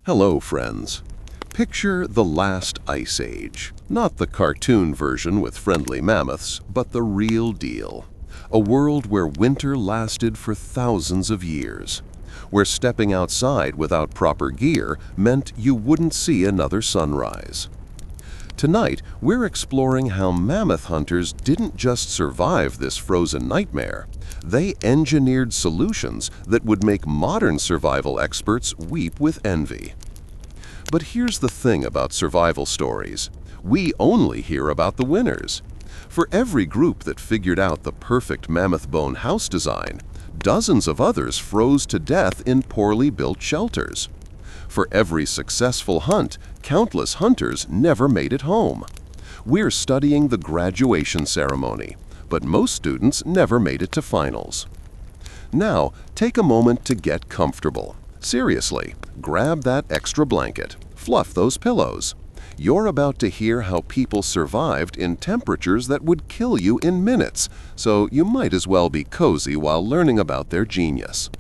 Hello, friends. Picture the last ice age. Not the cartoon version with friendly mammoths, but the real deal. A world where winter lasted for thousands of years. Where stepping outside without proper gear meant you wouldn't see another sunrise. Tonight, we're exploring how mammoth hunters didn't just survive this frozen nightmare. They engineered solutions that would make modern survival experts weep with envy. But here's the thing about survival stories. We only hear about the winners. For every group that figured out the perfect mammoth bone house design, dozens of others froze to death in poorly built shelters. For every successful hunt, countless hunters never made it home. We're studying the graduation ceremony, but most students never made it to finals. Now, take a moment to get comfortable. Seriously, grab that extra blanket, fluff those pillows. You're about to hear how people survived in temperatures that would kill you in minutes, so you might as well be cozy while learning about their genius.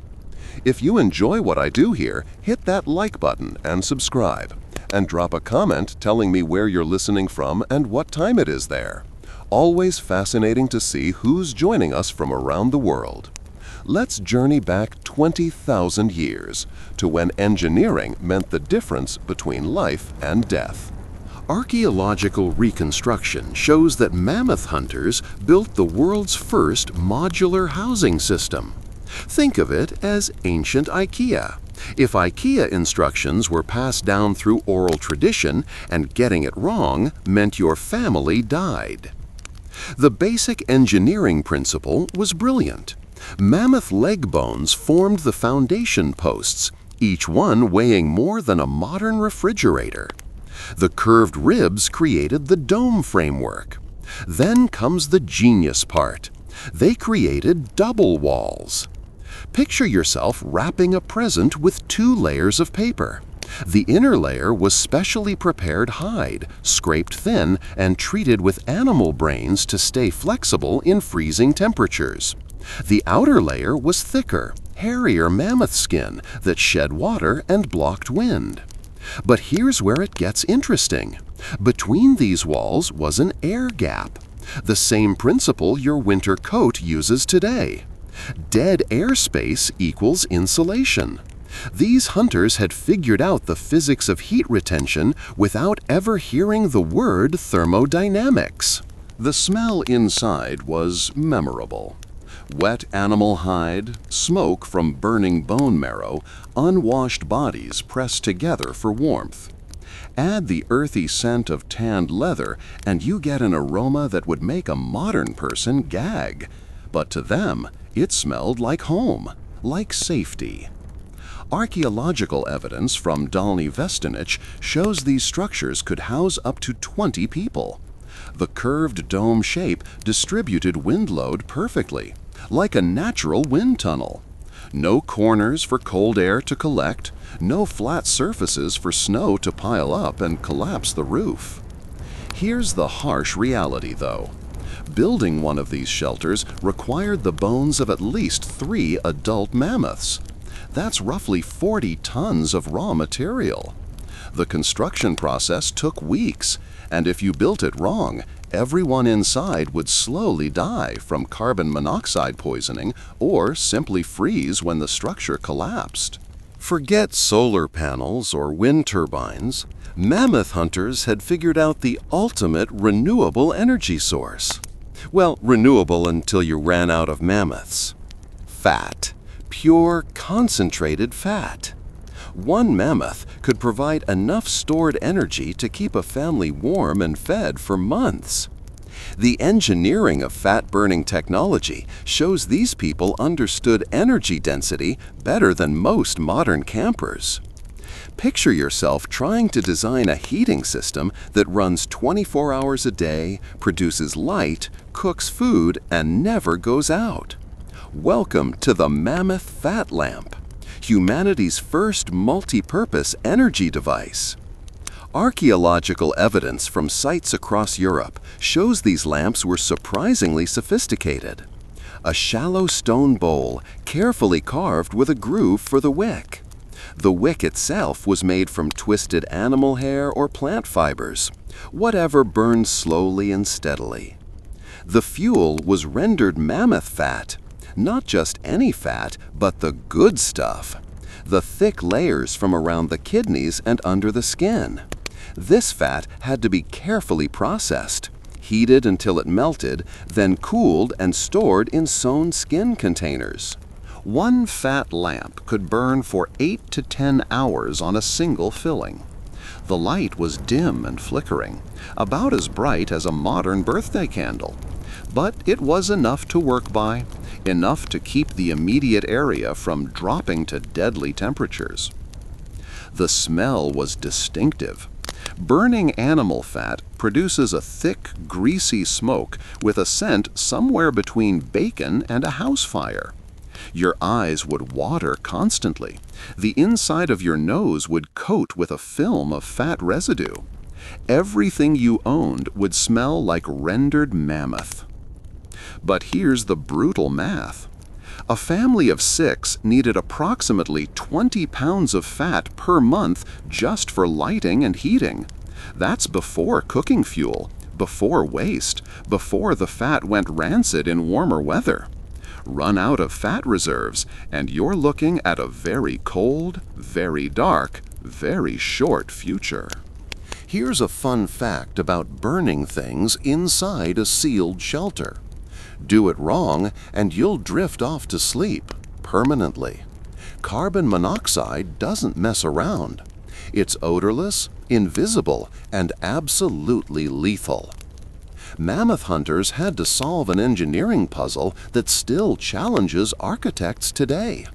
If you enjoy what I do here, hit that like button and subscribe. And drop a comment telling me where you're listening from and what time it is there. Always fascinating to see who's joining us from around the world. Let's journey back 20,000 years to when engineering meant the difference between life and death. Archaeological reconstruction shows that mammoth hunters built the world's first modular housing system. Think of it as ancient IKEA. If IKEA instructions were passed down through oral tradition and getting it wrong meant your family died. The basic engineering principle was brilliant. Mammoth leg bones formed the foundation posts, each one weighing more than a modern refrigerator. The curved ribs created the dome framework. Then comes the genius part. They created double walls. Picture yourself wrapping a present with 2 layers of paper. The inner layer was specially prepared hide, scraped thin and treated with animal brains to stay flexible in freezing temperatures. The outer layer was thicker, hairier mammoth skin that shed water and blocked wind. But here's where it gets interesting. Between these walls was an air gap, the same principle your winter coat uses today. Dead airspace equals insulation. These hunters had figured out the physics of heat retention without ever hearing the word thermodynamics. The smell inside was memorable. Wet animal hide, smoke from burning bone marrow, unwashed bodies pressed together for warmth. Add the earthy scent of tanned leather and you get an aroma that would make a modern person gag. But to them, it smelled like home, like safety. Archaeological evidence from Dolny Vestanich shows these structures could house up to 20 people. The curved dome shape distributed wind load perfectly, like a natural wind tunnel. No corners for cold air to collect, no flat surfaces for snow to pile up and collapse the roof. Here's the harsh reality, though. Building one of these shelters required the bones of at least 3 adult mammoths. That's roughly 40 tons of raw material. The construction process took weeks, and if you built it wrong, everyone inside would slowly die from carbon monoxide poisoning or simply freeze when the structure collapsed. Forget solar panels or wind turbines. Mammoth hunters had figured out the ultimate renewable energy source. Well, renewable until you ran out of mammoths. Fat. Pure, concentrated fat. One mammoth could provide enough stored energy to keep a family warm and fed for months. The engineering of fat-burning technology shows these people understood energy density better than most modern campers. Picture yourself trying to design a heating system that runs 24 hours a day, produces light, cooks food, and never goes out. Welcome to the Mammoth Fat Lamp, humanity's first multi-purpose energy device. Archaeological evidence from sites across Europe shows these lamps were surprisingly sophisticated. A shallow stone bowl, carefully carved with a groove for the wick. The wick itself was made from twisted animal hair or plant fibers, whatever burned slowly and steadily. The fuel was rendered mammoth fat, not just any fat, but the good stuff, the thick layers from around the kidneys and under the skin. This fat had to be carefully processed, heated until it melted, then cooled and stored in sewn skin containers. One fat lamp could burn for 8 to 10 hours on a single filling. The light was dim and flickering, about as bright as a modern birthday candle. But it was enough to work by, enough to keep the immediate area from dropping to deadly temperatures. The smell was distinctive. Burning animal fat produces a thick, greasy smoke with a scent somewhere between bacon and a house fire. Your eyes would water constantly. The inside of your nose would coat with a film of fat residue. Everything you owned would smell like rendered mammoth. But here's the brutal math. A family of 6 needed approximately 20 pounds of fat per month just for lighting and heating. That's before cooking fuel, before waste, before the fat went rancid in warmer weather. Run out of fat reserves, and you're looking at a very cold, very dark, very short future. Here's a fun fact about burning things inside a sealed shelter. Do it wrong, and you'll drift off to sleep permanently. Carbon monoxide doesn't mess around. It's odorless, invisible, and absolutely lethal. Mammoth hunters had to solve an engineering puzzle that still challenges architects today.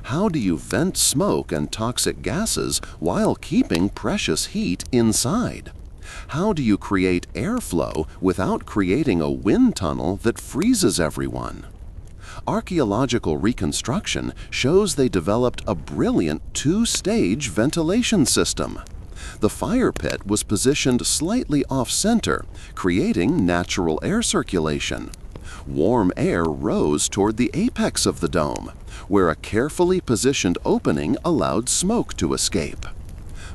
How do you vent smoke and toxic gases while keeping precious heat inside? How do you create airflow without creating a wind tunnel that freezes everyone? Archaeological reconstruction shows they developed a brilliant 2-stage ventilation system. The fire pit was positioned slightly off-center, creating natural air circulation. Warm air rose toward the apex of the dome, where a carefully positioned opening allowed smoke to escape.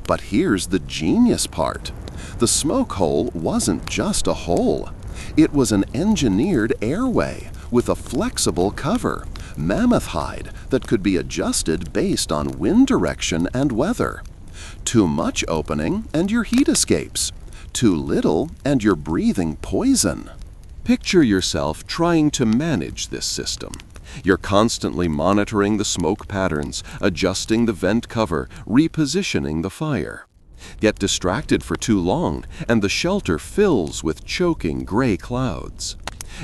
But here's the genius part. The smoke hole wasn't just a hole. It was an engineered airway with a flexible cover, mammoth hide, that could be adjusted based on wind direction and weather. Too much opening and your heat escapes. Too little and you're breathing poison. Picture yourself trying to manage this system. You're constantly monitoring the smoke patterns, adjusting the vent cover, repositioning the fire. Get distracted for too long, and the shelter fills with choking gray clouds.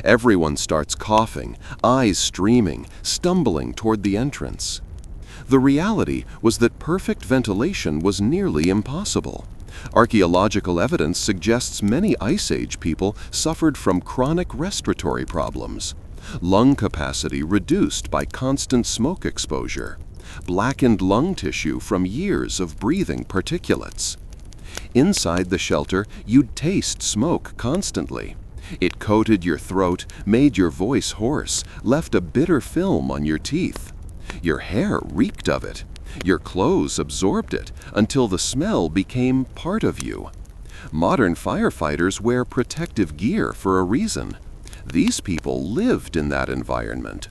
Everyone starts coughing, eyes streaming, stumbling toward the entrance. The reality was that perfect ventilation was nearly impossible. Archaeological evidence suggests many Ice Age people suffered from chronic respiratory problems. Lung capacity reduced by constant smoke exposure. Blackened lung tissue from years of breathing particulates. Inside the shelter, you'd taste smoke constantly. It coated your throat, made your voice hoarse, left a bitter film on your teeth. Your hair reeked of it. Your clothes absorbed it until the smell became part of you. Modern firefighters wear protective gear for a reason. These people lived in that environment.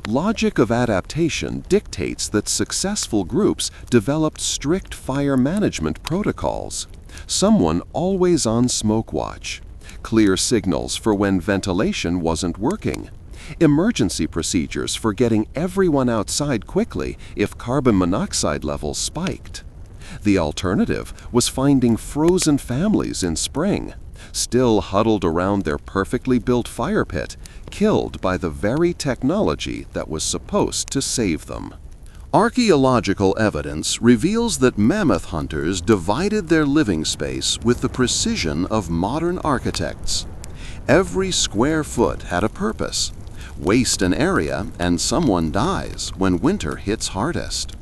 Logic of adaptation dictates that successful groups developed strict fire management protocols. Someone always on smoke watch. Clear signals for when ventilation wasn't working. Emergency procedures for getting everyone outside quickly if carbon monoxide levels spiked. The alternative was finding frozen families in spring, still huddled around their perfectly built fire pit, killed by the very technology that was supposed to save them. Archaeological evidence reveals that mammoth hunters divided their living space with the precision of modern architects. Every square foot had a purpose. Waste an area and someone dies when winter hits hardest.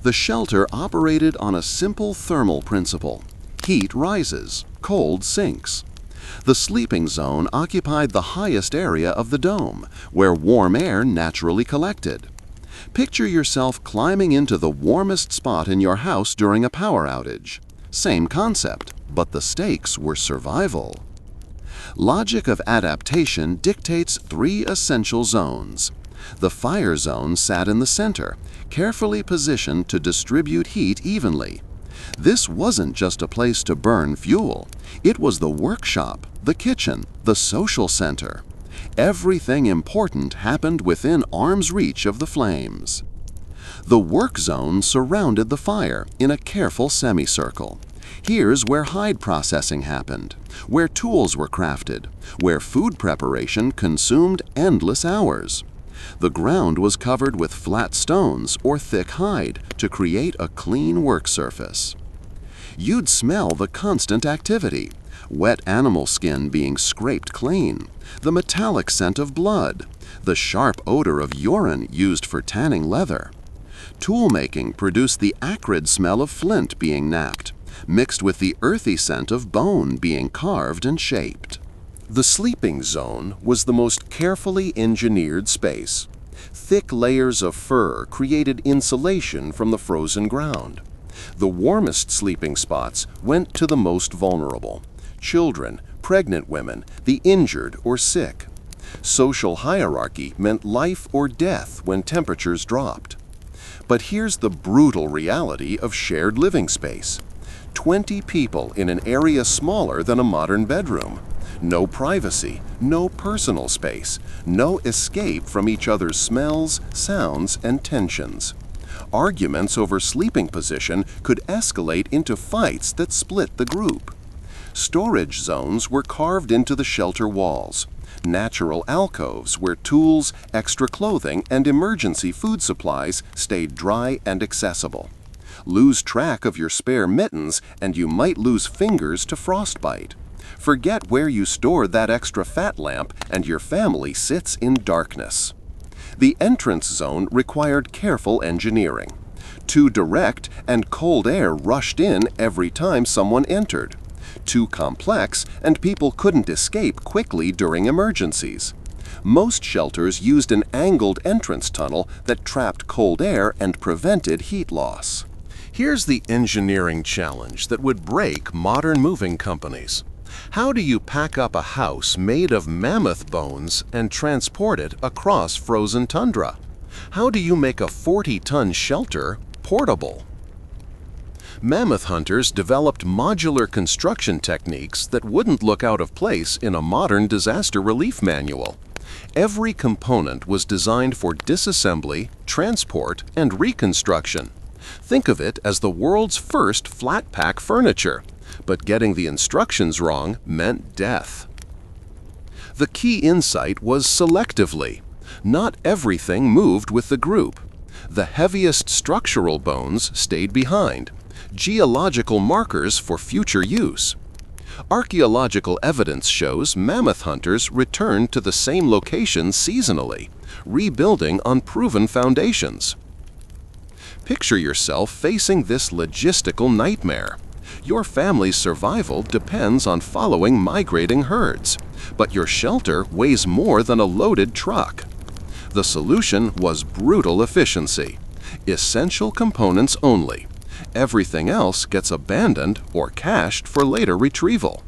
The shelter operated on a simple thermal principle. Heat rises, cold sinks. The sleeping zone occupied the highest area of the dome, where warm air naturally collected. Picture yourself climbing into the warmest spot in your house during a power outage. Same concept, but the stakes were survival. Logic of adaptation dictates 3 essential zones. The fire zone sat in the center, carefully positioned to distribute heat evenly. This wasn't just a place to burn fuel. It was the workshop, the kitchen, the social center. Everything important happened within arm's reach of the flames. The work zone surrounded the fire in a careful semicircle. Here's where hide processing happened, where tools were crafted, where food preparation consumed endless hours. The ground was covered with flat stones or thick hide to create a clean work surface. You'd smell the constant activity, wet animal skin being scraped clean, the metallic scent of blood, the sharp odor of urine used for tanning leather. Tool-making produced the acrid smell of flint being knapped, mixed with the earthy scent of bone being carved and shaped. The sleeping zone was the most carefully engineered space. Thick layers of fur created insulation from the frozen ground. The warmest sleeping spots went to the most vulnerable: children, pregnant women, the injured or sick. Social hierarchy meant life or death when temperatures dropped. But here's the brutal reality of shared living space. 20 people in an area smaller than a modern bedroom. No privacy, no personal space, no escape from each other's smells, sounds, and tensions. Arguments over sleeping position could escalate into fights that split the group. Storage zones were carved into the shelter walls, natural alcoves where tools, extra clothing, and emergency food supplies stayed dry and accessible. Lose track of your spare mittens and you might lose fingers to frostbite. Forget where you stored that extra fat lamp and your family sits in darkness. The entrance zone required careful engineering. Too direct and cold air rushed in every time someone entered. Too complex and people couldn't escape quickly during emergencies. Most shelters used an angled entrance tunnel that trapped cold air and prevented heat loss. Here's the engineering challenge that would break modern moving companies. How do you pack up a house made of mammoth bones and transport it across frozen tundra? How do you make a 40-ton shelter portable? Mammoth hunters developed modular construction techniques that wouldn't look out of place in a modern disaster relief manual. Every component was designed for disassembly, transport, and reconstruction. Think of it as the world's first flat-pack furniture, but getting the instructions wrong meant death. The key insight was selectively. Not everything moved with the group. The heaviest structural bones stayed behind, geological markers for future use. Archaeological evidence shows mammoth hunters returned to the same location seasonally, rebuilding on proven foundations. Picture yourself facing this logistical nightmare. Your family's survival depends on following migrating herds, but your shelter weighs more than a loaded truck. The solution was brutal efficiency. Essential components only. Everything else gets abandoned or cached for later retrieval.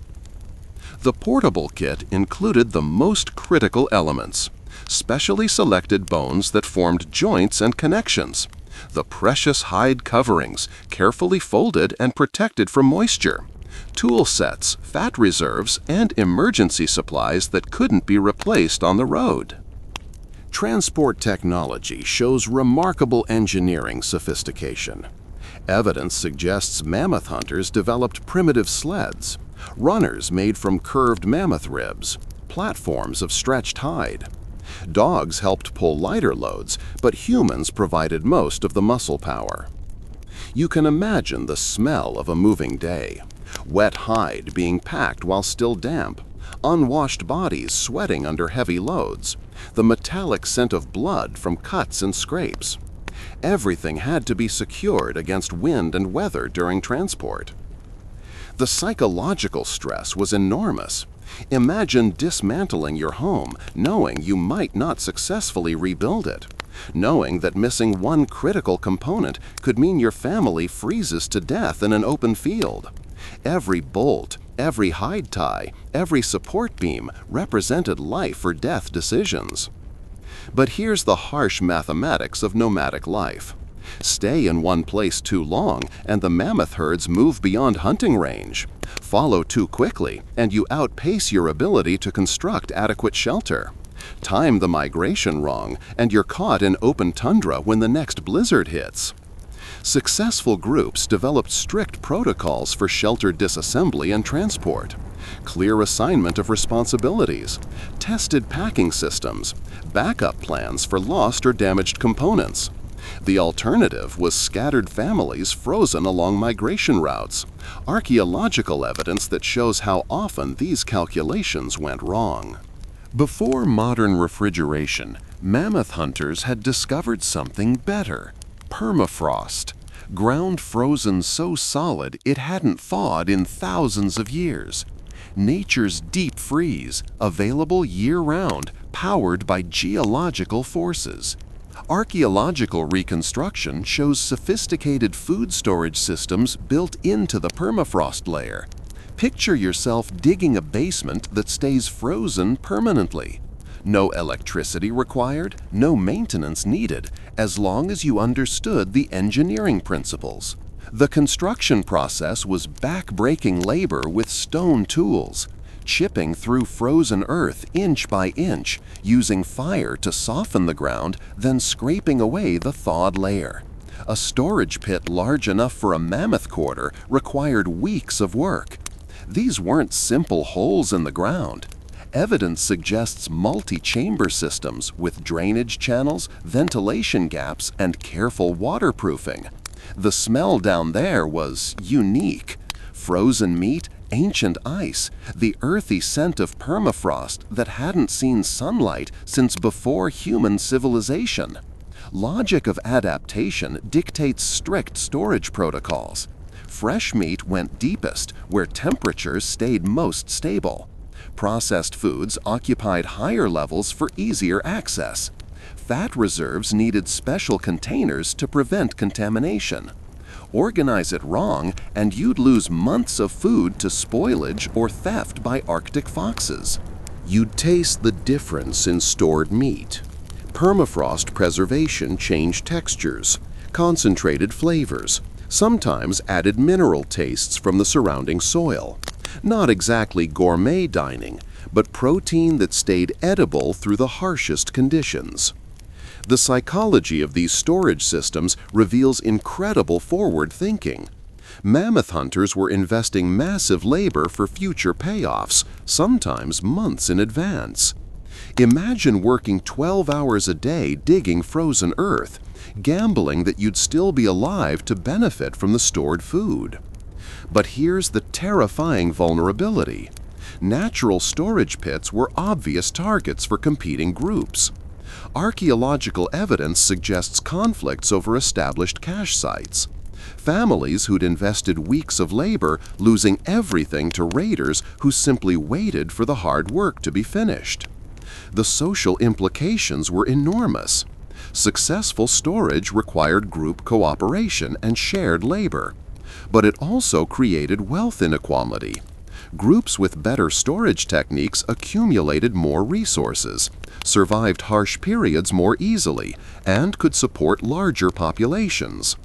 The portable kit included the most critical elements: specially selected bones that formed joints and connections, the precious hide coverings, carefully folded and protected from moisture, tool sets, fat reserves, and emergency supplies that couldn't be replaced on the road. Transport technology shows remarkable engineering sophistication. Evidence suggests mammoth hunters developed primitive sleds, runners made from curved mammoth ribs, platforms of stretched hide. Dogs helped pull lighter loads, but humans provided most of the muscle power. You can imagine the smell of a moving day. Wet hide being packed while still damp, unwashed bodies sweating under heavy loads, the metallic scent of blood from cuts and scrapes. Everything had to be secured against wind and weather during transport. The psychological stress was enormous. Imagine dismantling your home knowing you might not successfully rebuild it. knowing that missing one critical component could mean your family freezes to death in an open field. Every bolt, every hide tie, every support beam represented life or death decisions. But here's the harsh mathematics of nomadic life. Stay in one place too long and the mammoth herds move beyond hunting range. Follow too quickly and you outpace your ability to construct adequate shelter. Time the migration wrong and you're caught in open tundra when the next blizzard hits. Successful groups developed strict protocols for shelter disassembly and transport, clear assignment of responsibilities, tested packing systems, backup plans for lost or damaged components. The alternative was scattered families frozen along migration routes, archaeological evidence that shows how often these calculations went wrong. Before modern refrigeration, mammoth hunters had discovered something better: permafrost, ground frozen so solid it hadn't thawed in thousands of years. Nature's deep freeze, available year-round, powered by geological forces. Archaeological reconstruction shows sophisticated food storage systems built into the permafrost layer. Picture yourself digging a basement that stays frozen permanently. No electricity required, no maintenance needed, as long as you understood the engineering principles. The construction process was back-breaking labor with stone tools, chipping through frozen earth inch by inch, using fire to soften the ground, then scraping away the thawed layer. A storage pit large enough for a mammoth quarter required weeks of work. These weren't simple holes in the ground. Evidence suggests multi-chamber systems with drainage channels, ventilation gaps, and careful waterproofing. The smell down there was unique. Frozen meat, ancient ice, the earthy scent of permafrost that hadn't seen sunlight since before human civilization. Logic of adaptation dictates strict storage protocols. Fresh meat went deepest, where temperatures stayed most stable. Processed foods occupied higher levels for easier access. Fat reserves needed special containers to prevent contamination. Organize it wrong, and you'd lose months of food to spoilage or theft by Arctic foxes. You'd taste the difference in stored meat. Permafrost preservation changed textures, concentrated flavors, sometimes added mineral tastes from the surrounding soil. Not exactly gourmet dining, but protein that stayed edible through the harshest conditions. The psychology of these storage systems reveals incredible forward thinking. Mammoth hunters were investing massive labor for future payoffs, sometimes months in advance. Imagine working 12 hours a day digging frozen earth, gambling that you'd still be alive to benefit from the stored food. But here's the terrifying vulnerability. Natural storage pits were obvious targets for competing groups. Archaeological evidence suggests conflicts over established cache sites. Families who'd invested weeks of labor losing everything to raiders who simply waited for the hard work to be finished. The social implications were enormous. Successful storage required group cooperation and shared labor. But it also created wealth inequality. Groups with better storage techniques accumulated more resources, survived harsh periods more easily, and could support larger populations.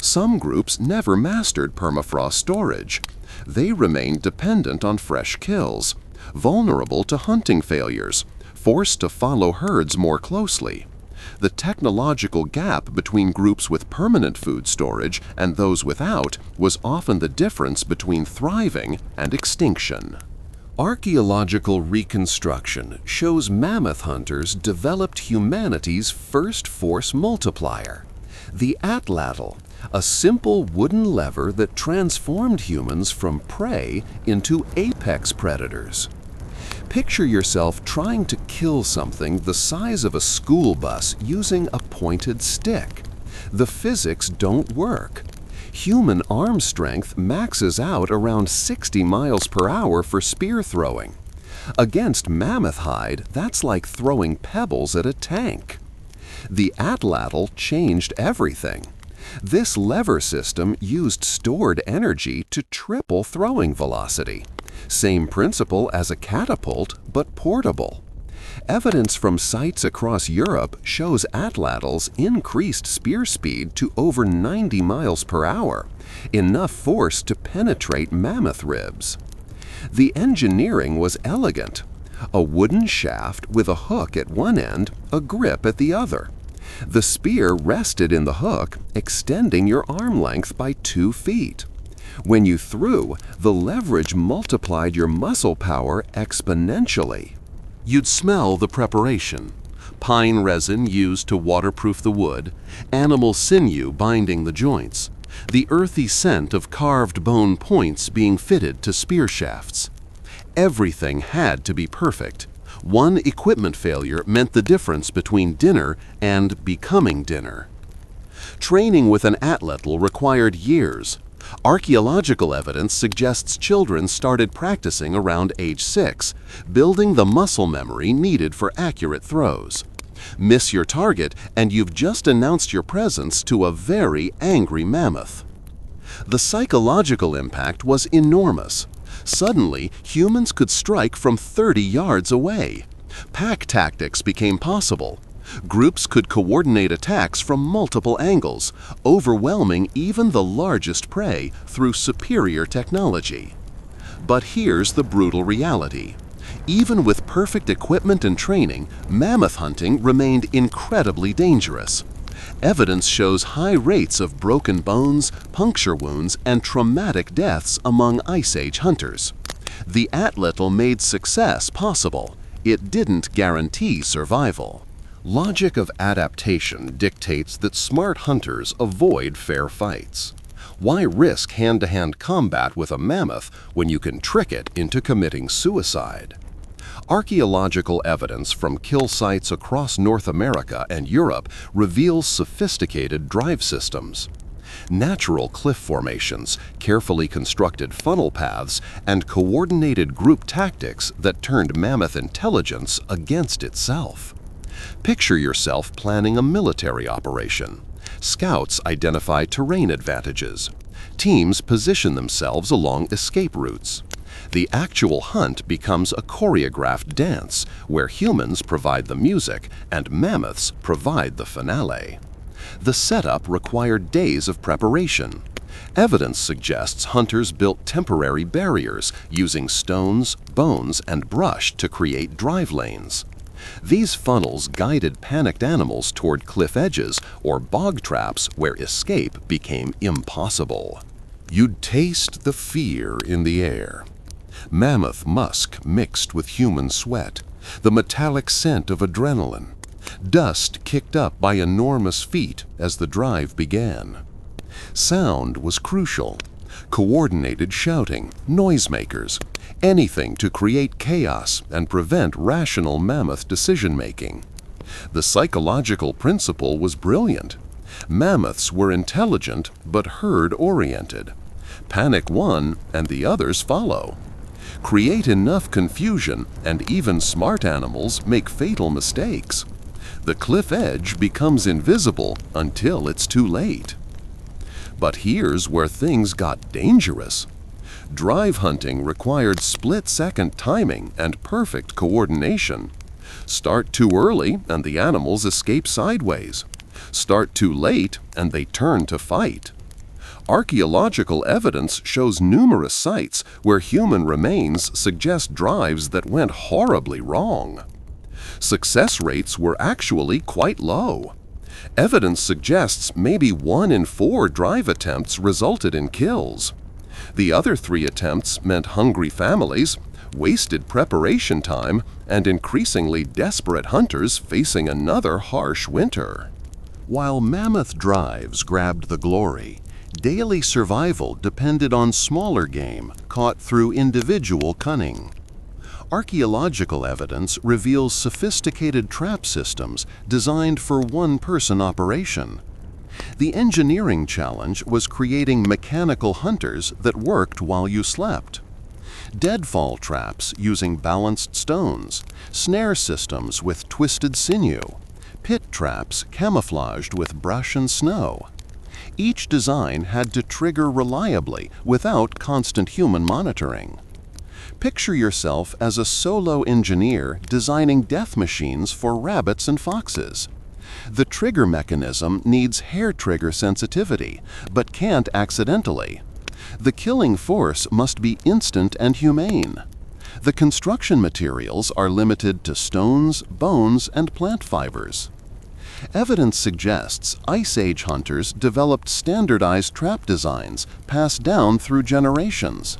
Some groups never mastered permafrost storage. They remained dependent on fresh kills, vulnerable to hunting failures, forced to follow herds more closely. The technological gap between groups with permanent food storage and those without was often the difference between thriving and extinction. Archaeological reconstruction shows mammoth hunters developed humanity's first force multiplier, the atlatl, a simple wooden lever that transformed humans from prey into apex predators. Picture yourself trying to kill something the size of a school bus using a pointed stick. The physics don't work. Human arm strength maxes out around 60 miles per hour for spear throwing. Against mammoth hide, that's like throwing pebbles at a tank. The atlatl changed everything. This lever system used stored energy to triple throwing velocity. Same principle as a catapult, but portable. Evidence from sites across Europe shows atlatls increased spear speed to over 90 miles per hour, enough force to penetrate mammoth ribs. The engineering was elegant. A wooden shaft with a hook at one end, a grip at the other. The spear rested in the hook, extending your arm length by 2 feet. When you threw, the leverage multiplied your muscle power exponentially. You'd smell the preparation: pine resin used to waterproof the wood, animal sinew binding the joints, the earthy scent of carved bone points being fitted to spear shafts. Everything had to be perfect. One equipment failure meant the difference between dinner and becoming dinner. Training with an atlatl required years. Archaeological evidence suggests children started practicing around age 6, building the muscle memory needed for accurate throws. Miss your target and you've just announced your presence to a very angry mammoth. The psychological impact was enormous. Suddenly, humans could strike from 30 yards away. Pack tactics became possible. Groups could coordinate attacks from multiple angles, overwhelming even the largest prey through superior technology. But here's the brutal reality. Even with perfect equipment and training, mammoth hunting remained incredibly dangerous. Evidence shows high rates of broken bones, puncture wounds, and traumatic deaths among Ice Age hunters. The atlatl made success possible. It didn't guarantee survival. Logic of adaptation dictates that smart hunters avoid fair fights. Why risk hand-to-hand combat with a mammoth when you can trick it into committing suicide? Archaeological evidence from kill sites across North America and Europe reveals sophisticated drive systems. Natural cliff formations, carefully constructed funnel paths, and coordinated group tactics that turned mammoth intelligence against itself. Picture yourself planning a military operation. Scouts identify terrain advantages. Teams position themselves along escape routes. The actual hunt becomes a choreographed dance where humans provide the music and mammoths provide the finale. The setup required days of preparation. Evidence suggests hunters built temporary barriers using stones, bones, and brush to create drive lanes. These funnels guided panicked animals toward cliff edges or bog traps where escape became impossible. You'd taste the fear in the air. Mammoth musk mixed with human sweat, the metallic scent of adrenaline. Dust kicked up by enormous feet as the drive began. Sound was crucial. Coordinated shouting, noisemakers, anything to create chaos and prevent rational mammoth decision-making. The psychological principle was brilliant. Mammoths were intelligent but herd-oriented. Panic one and the others follow. Create enough confusion and even smart animals make fatal mistakes. The cliff edge becomes invisible until it's too late. But here's where things got dangerous. Drive hunting required split-second timing and perfect coordination. Start too early and the animals escape sideways. Start too late and they turn to fight. Archaeological evidence shows numerous sites where human remains suggest drives that went horribly wrong. Success rates were actually quite low. Evidence suggests maybe 1 in 4 drive attempts resulted in kills. The other 3 attempts meant hungry families, wasted preparation time, and increasingly desperate hunters facing another harsh winter. While mammoth drives grabbed the glory, daily survival depended on smaller game caught through individual cunning. Archaeological evidence reveals sophisticated trap systems designed for one-person operation. The engineering challenge was creating mechanical hunters that worked while you slept. Deadfall traps using balanced stones, snare systems with twisted sinew, pit traps camouflaged with brush and snow. Each design had to trigger reliably without constant human monitoring. Picture yourself as a solo engineer designing death machines for rabbits and foxes. The trigger mechanism needs hair trigger sensitivity, but can't accidentally. The killing force must be instant and humane. The construction materials are limited to stones, bones, and plant fibers. Evidence suggests Ice Age hunters developed standardized trap designs passed down through generations.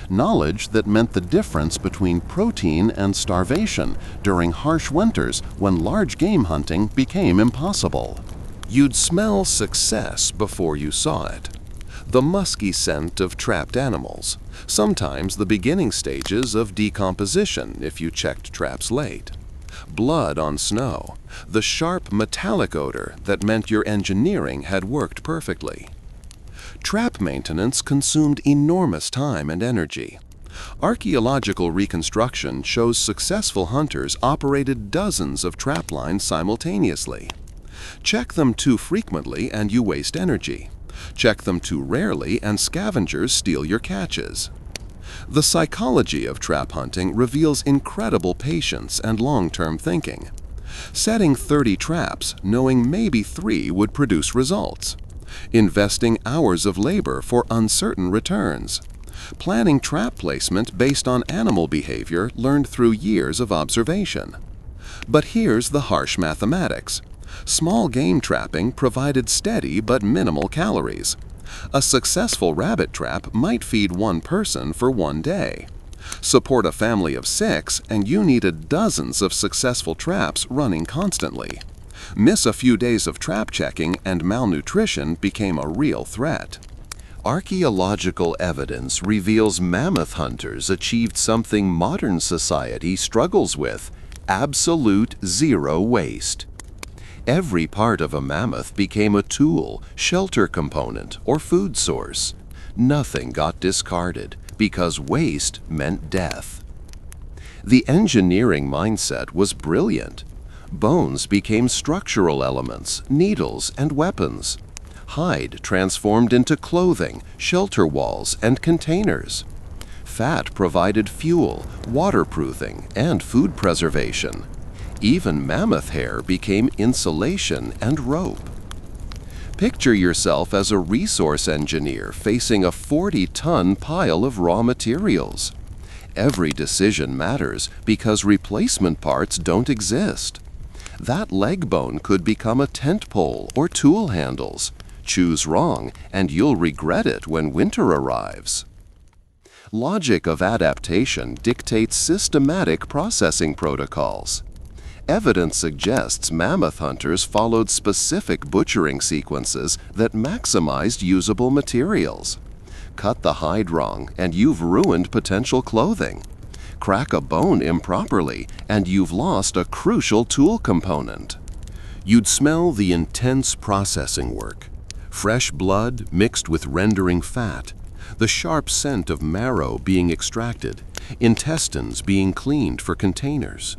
Knowledge that meant the difference between protein and starvation during harsh winters when large game hunting became impossible. You'd smell success before you saw it. The musky scent of trapped animals, sometimes the beginning stages of decomposition if you checked traps late. Blood on snow, the sharp metallic odor that meant your engineering had worked perfectly. Trap maintenance consumed enormous time and energy. Archaeological reconstruction shows successful hunters operated dozens of trap lines simultaneously. Check them too frequently and you waste energy. Check them too rarely and scavengers steal your catches. The psychology of trap hunting reveals incredible patience and long-term thinking. Setting 30 traps, knowing maybe 3 would produce results. Investing hours of labor for uncertain returns. Planning trap placement based on animal behavior learned through years of observation. But here's the harsh mathematics. Small game trapping provided steady but minimal calories. A successful rabbit trap might feed one person for one day. Support a family of 6 and you needed dozens of successful traps running constantly. Miss a few days of trap checking and malnutrition became a real threat. Archaeological evidence reveals mammoth hunters achieved something modern society struggles with: absolute zero waste. Every part of a mammoth became a tool, shelter component, or food source. Nothing got discarded because waste meant death. The engineering mindset was brilliant. Bones became structural elements, needles, and weapons. Hide transformed into clothing, shelter walls, and containers. Fat provided fuel, waterproofing, and food preservation. Even mammoth hair became insulation and rope. Picture yourself as a resource engineer facing a 40-ton pile of raw materials. Every decision matters because replacement parts don't exist. That leg bone could become a tent pole or tool handles. Choose wrong, and you'll regret it when winter arrives. Logic of adaptation dictates systematic processing protocols. Evidence suggests mammoth hunters followed specific butchering sequences that maximized usable materials. Cut the hide wrong, and you've ruined potential clothing. Crack a bone improperly, and you've lost a crucial tool component. You'd smell the intense processing work. Fresh blood mixed with rendering fat, the sharp scent of marrow being extracted, intestines being cleaned for containers.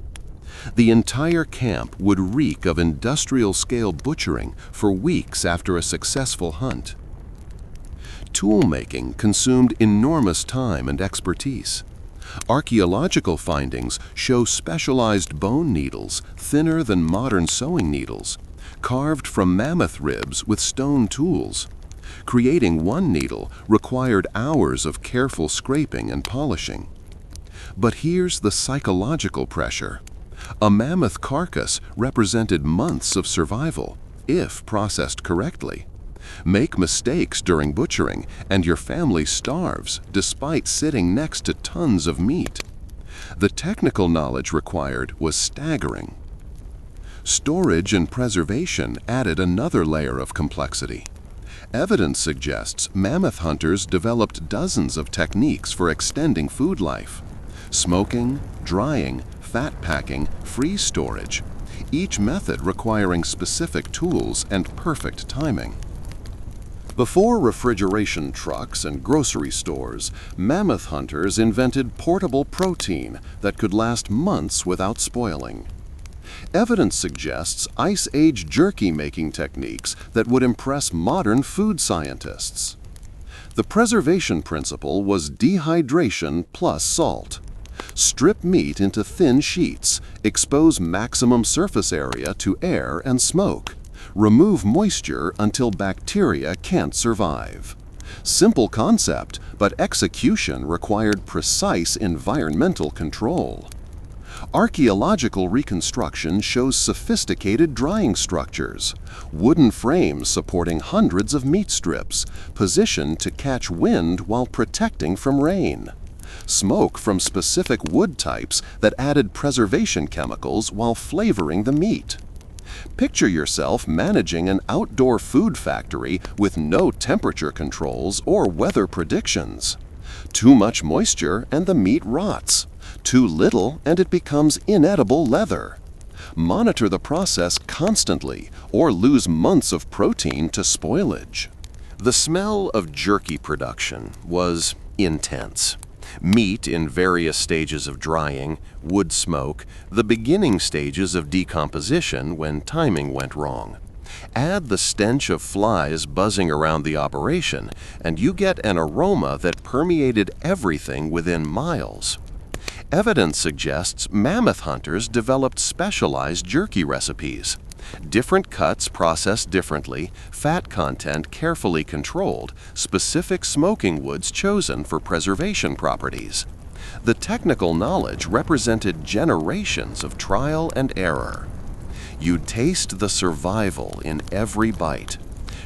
The entire camp would reek of industrial-scale butchering for weeks after a successful hunt. Tool-making consumed enormous time and expertise. Archaeological findings show specialized bone needles, thinner than modern sewing needles, carved from mammoth ribs with stone tools. Creating one needle required hours of careful scraping and polishing. But here's the psychological pressure. A mammoth carcass represented months of survival, if processed correctly. Make mistakes during butchering, and your family starves despite sitting next to tons of meat. The technical knowledge required was staggering. Storage and preservation added another layer of complexity. Evidence suggests mammoth hunters developed dozens of techniques for extending food life. Smoking, drying, fat packing, freeze storage, each method requiring specific tools and perfect timing. Before refrigeration trucks and grocery stores, mammoth hunters invented portable protein that could last months without spoiling. Evidence suggests Ice Age jerky-making techniques that would impress modern food scientists. The preservation principle was dehydration plus salt. Strip meat into thin sheets, expose maximum surface area to air and smoke. Remove moisture until bacteria can't survive. Simple concept, but execution required precise environmental control. Archaeological reconstruction shows sophisticated drying structures, wooden frames supporting hundreds of meat strips, positioned to catch wind while protecting from rain. Smoke from specific wood types that added preservation chemicals while flavoring the meat. Picture yourself managing an outdoor food factory with no temperature controls or weather predictions. Too much moisture and the meat rots. Too little and it becomes inedible leather. Monitor the process constantly or lose months of protein to spoilage. The smell of jerky production was intense. Meat in various stages of drying, wood smoke, the beginning stages of decomposition when timing went wrong. Add the stench of flies buzzing around the operation, and you get an aroma that permeated everything within miles. Evidence suggests mammoth hunters developed specialized jerky recipes. Different cuts processed differently, fat content carefully controlled, specific smoking woods chosen for preservation properties. The technical knowledge represented generations of trial and error. You'd taste the survival in every bite.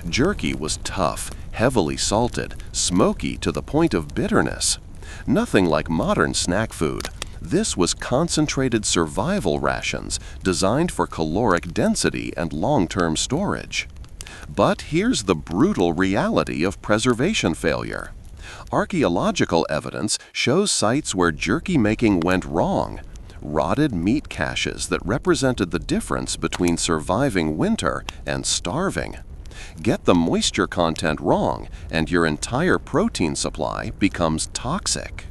Jerky was tough, heavily salted, smoky to the point of bitterness. Nothing like modern snack food. This was concentrated survival rations designed for caloric density and long-term storage. But here's the brutal reality of preservation failure. Archaeological evidence shows sites where jerky making went wrong. Rotted meat caches that represented the difference between surviving winter and starving. Get the moisture content wrong, and your entire protein supply becomes toxic.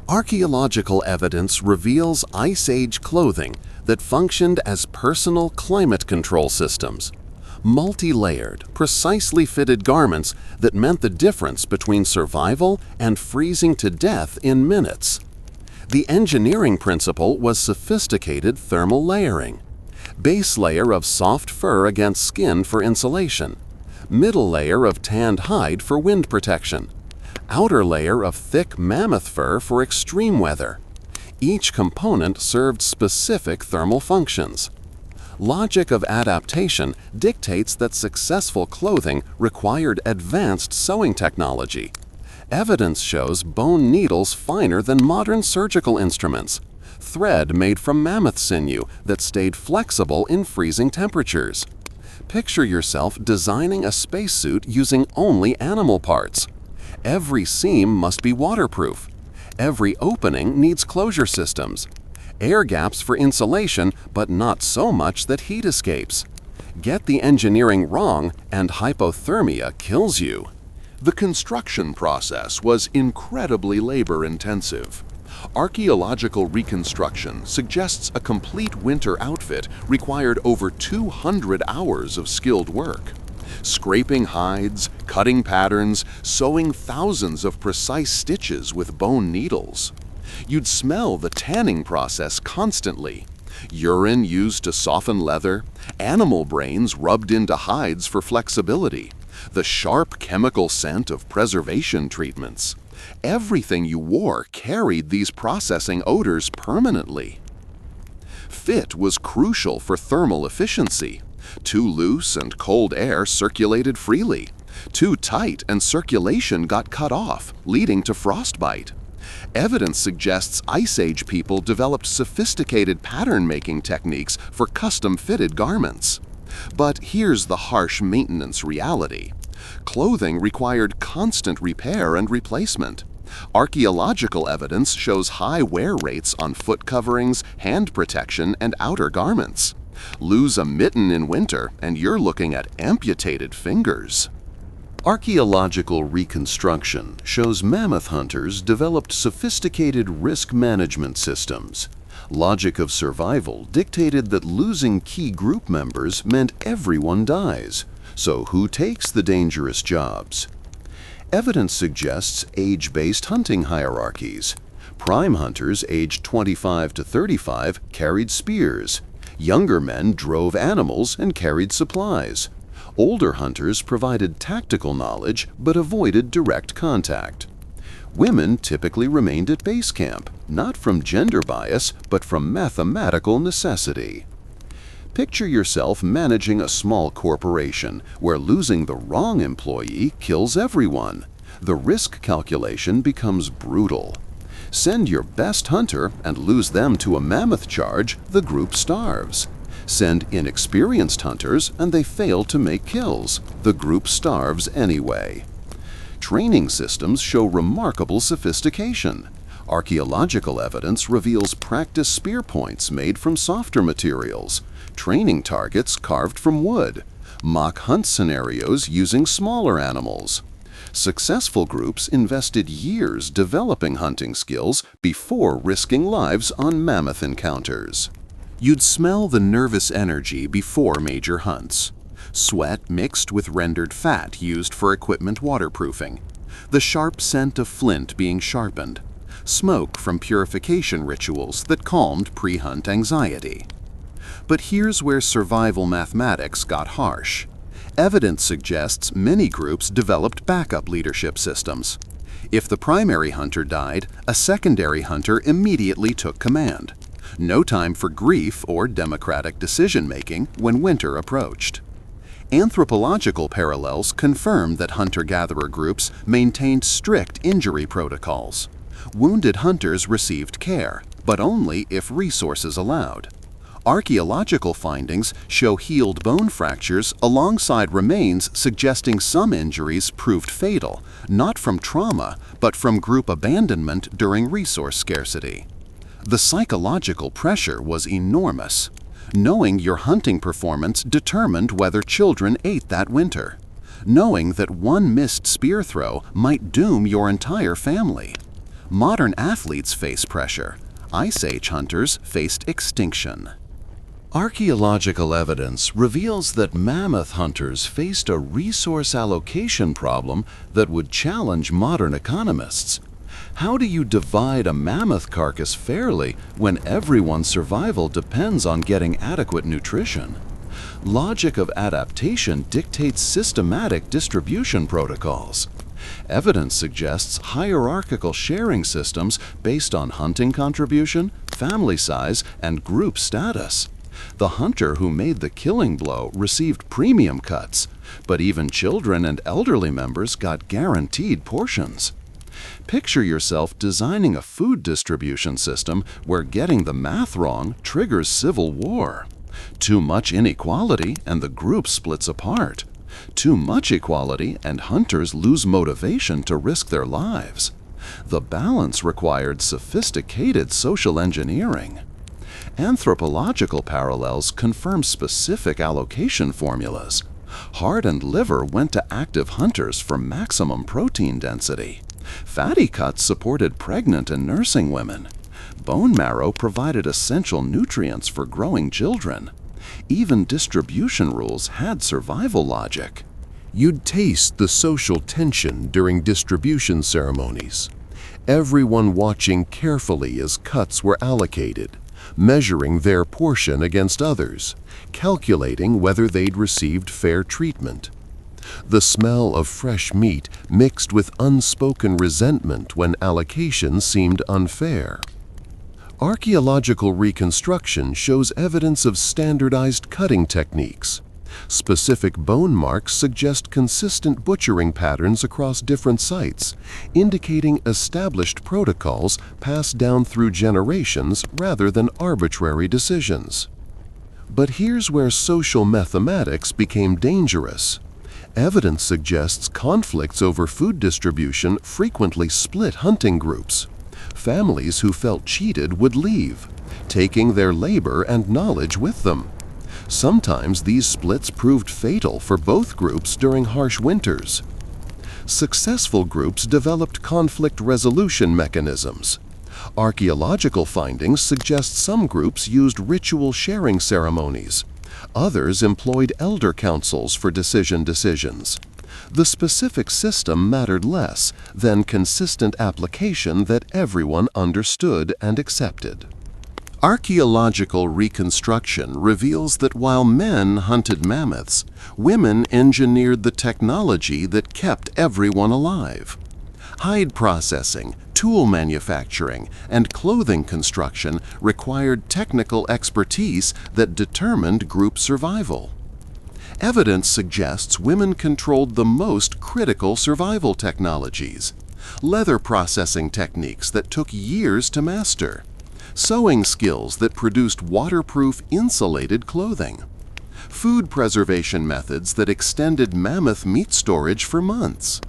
Archaeological evidence reveals Ice Age clothing that functioned as personal climate control systems. Multi-layered, precisely fitted garments that meant the difference between survival and freezing to death in minutes. The engineering principle was sophisticated thermal layering. Base layer of soft fur against skin for insulation. Middle layer of tanned hide for wind protection. Outer layer of thick mammoth fur for extreme weather. Each component served specific thermal functions. Logic of adaptation dictates that successful clothing required advanced sewing technology. Evidence shows bone needles finer than modern surgical instruments. Thread made from mammoth sinew that stayed flexible in freezing temperatures. Picture yourself designing a spacesuit using only animal parts. Every seam must be waterproof. Every opening needs closure systems. Air gaps for insulation, but not so much that heat escapes. Get the engineering wrong and hypothermia kills you. The construction process was incredibly labor-intensive. Archaeological reconstruction suggests a complete winter outfit required over 200 hours of skilled work. Scraping hides, cutting patterns, sewing thousands of precise stitches with bone needles. You'd smell the tanning process constantly. Urine used to soften leather, animal brains rubbed into hides for flexibility, the sharp chemical scent of preservation treatments. Everything you wore carried these processing odors permanently. Fit was crucial for thermal efficiency. Too loose and cold air circulated freely. Too tight and circulation got cut off, leading to frostbite. Evidence suggests Ice Age people developed sophisticated pattern-making techniques for custom-fitted garments. But here's the harsh maintenance reality. Clothing required constant repair and replacement. Archaeological evidence shows high wear rates on foot coverings, hand protection, and outer garments. Lose a mitten in winter, and you're looking at amputated fingers. Archaeological reconstruction shows mammoth hunters developed sophisticated risk management systems. Logic of survival dictated that losing key group members meant everyone dies. So who takes the dangerous jobs? Evidence suggests age-based hunting hierarchies. Prime hunters aged 25 to 35 carried spears. Younger men drove animals and carried supplies. Older hunters provided tactical knowledge but avoided direct contact. Women typically remained at base camp, not from gender bias, but from mathematical necessity. Picture yourself managing a small corporation where losing the wrong employee kills everyone. The risk calculation becomes brutal. Send your best hunter and lose them to a mammoth charge, the group starves. Send inexperienced hunters and they fail to make kills. The group starves anyway. Training systems show remarkable sophistication. Archaeological evidence reveals practice spear points made from softer materials, training targets carved from wood, mock hunt scenarios using smaller animals. Successful groups invested years developing hunting skills before risking lives on mammoth encounters. You'd smell the nervous energy before major hunts. Sweat mixed with rendered fat used for equipment waterproofing. The sharp scent of flint being sharpened. Smoke from purification rituals that calmed pre-hunt anxiety. But here's where survival mathematics got harsh. Evidence suggests many groups developed backup leadership systems. If the primary hunter died, a secondary hunter immediately took command. No time for grief or democratic decision-making when winter approached. Anthropological parallels confirm that hunter-gatherer groups maintained strict injury protocols. Wounded hunters received care, but only if resources allowed. Archaeological findings show healed bone fractures alongside remains suggesting some injuries proved fatal, not from trauma, but from group abandonment during resource scarcity. The psychological pressure was enormous. Knowing your hunting performance determined whether children ate that winter. Knowing that one missed spear throw might doom your entire family. Modern athletes face pressure. Ice Age hunters faced extinction. Archaeological evidence reveals that mammoth hunters faced a resource allocation problem that would challenge modern economists. How do you divide a mammoth carcass fairly when everyone's survival depends on getting adequate nutrition? Logic of adaptation dictates systematic distribution protocols. Evidence suggests hierarchical sharing systems based on hunting contribution, family size, and group status. The hunter who made the killing blow received premium cuts, but even children and elderly members got guaranteed portions. Picture yourself designing a food distribution system where getting the math wrong triggers civil war. Too much inequality and the group splits apart. Too much equality and hunters lose motivation to risk their lives. The balance required sophisticated social engineering. Anthropological parallels confirm specific allocation formulas. Heart and liver went to active hunters for maximum protein density. Fatty cuts supported pregnant and nursing women. Bone marrow provided essential nutrients for growing children. Even distribution rules had survival logic. You'd taste the social tension during distribution ceremonies. Everyone watching carefully as cuts were allocated, measuring their portion against others, calculating whether they'd received fair treatment. The smell of fresh meat mixed with unspoken resentment when allocation seemed unfair. Archaeological reconstruction shows evidence of standardized cutting techniques. Specific bone marks suggest consistent butchering patterns across different sites, indicating established protocols passed down through generations rather than arbitrary decisions. But here's where social mathematics became dangerous. Evidence suggests conflicts over food distribution frequently split hunting groups. Families who felt cheated would leave, taking their labor and knowledge with them. Sometimes these splits proved fatal for both groups during harsh winters. Successful groups developed conflict resolution mechanisms. Archaeological findings suggest some groups used ritual sharing ceremonies. Others employed elder councils for decisions. The specific system mattered less than consistent application that everyone understood and accepted. Archaeological reconstruction reveals that while men hunted mammoths, women engineered the technology that kept everyone alive. Hide processing, tool manufacturing, and clothing construction required technical expertise that determined group survival. Evidence suggests women controlled the most critical survival technologies: leather processing techniques that took years to master, sewing skills that produced waterproof, insulated clothing, food preservation methods that extended mammoth meat storage for months.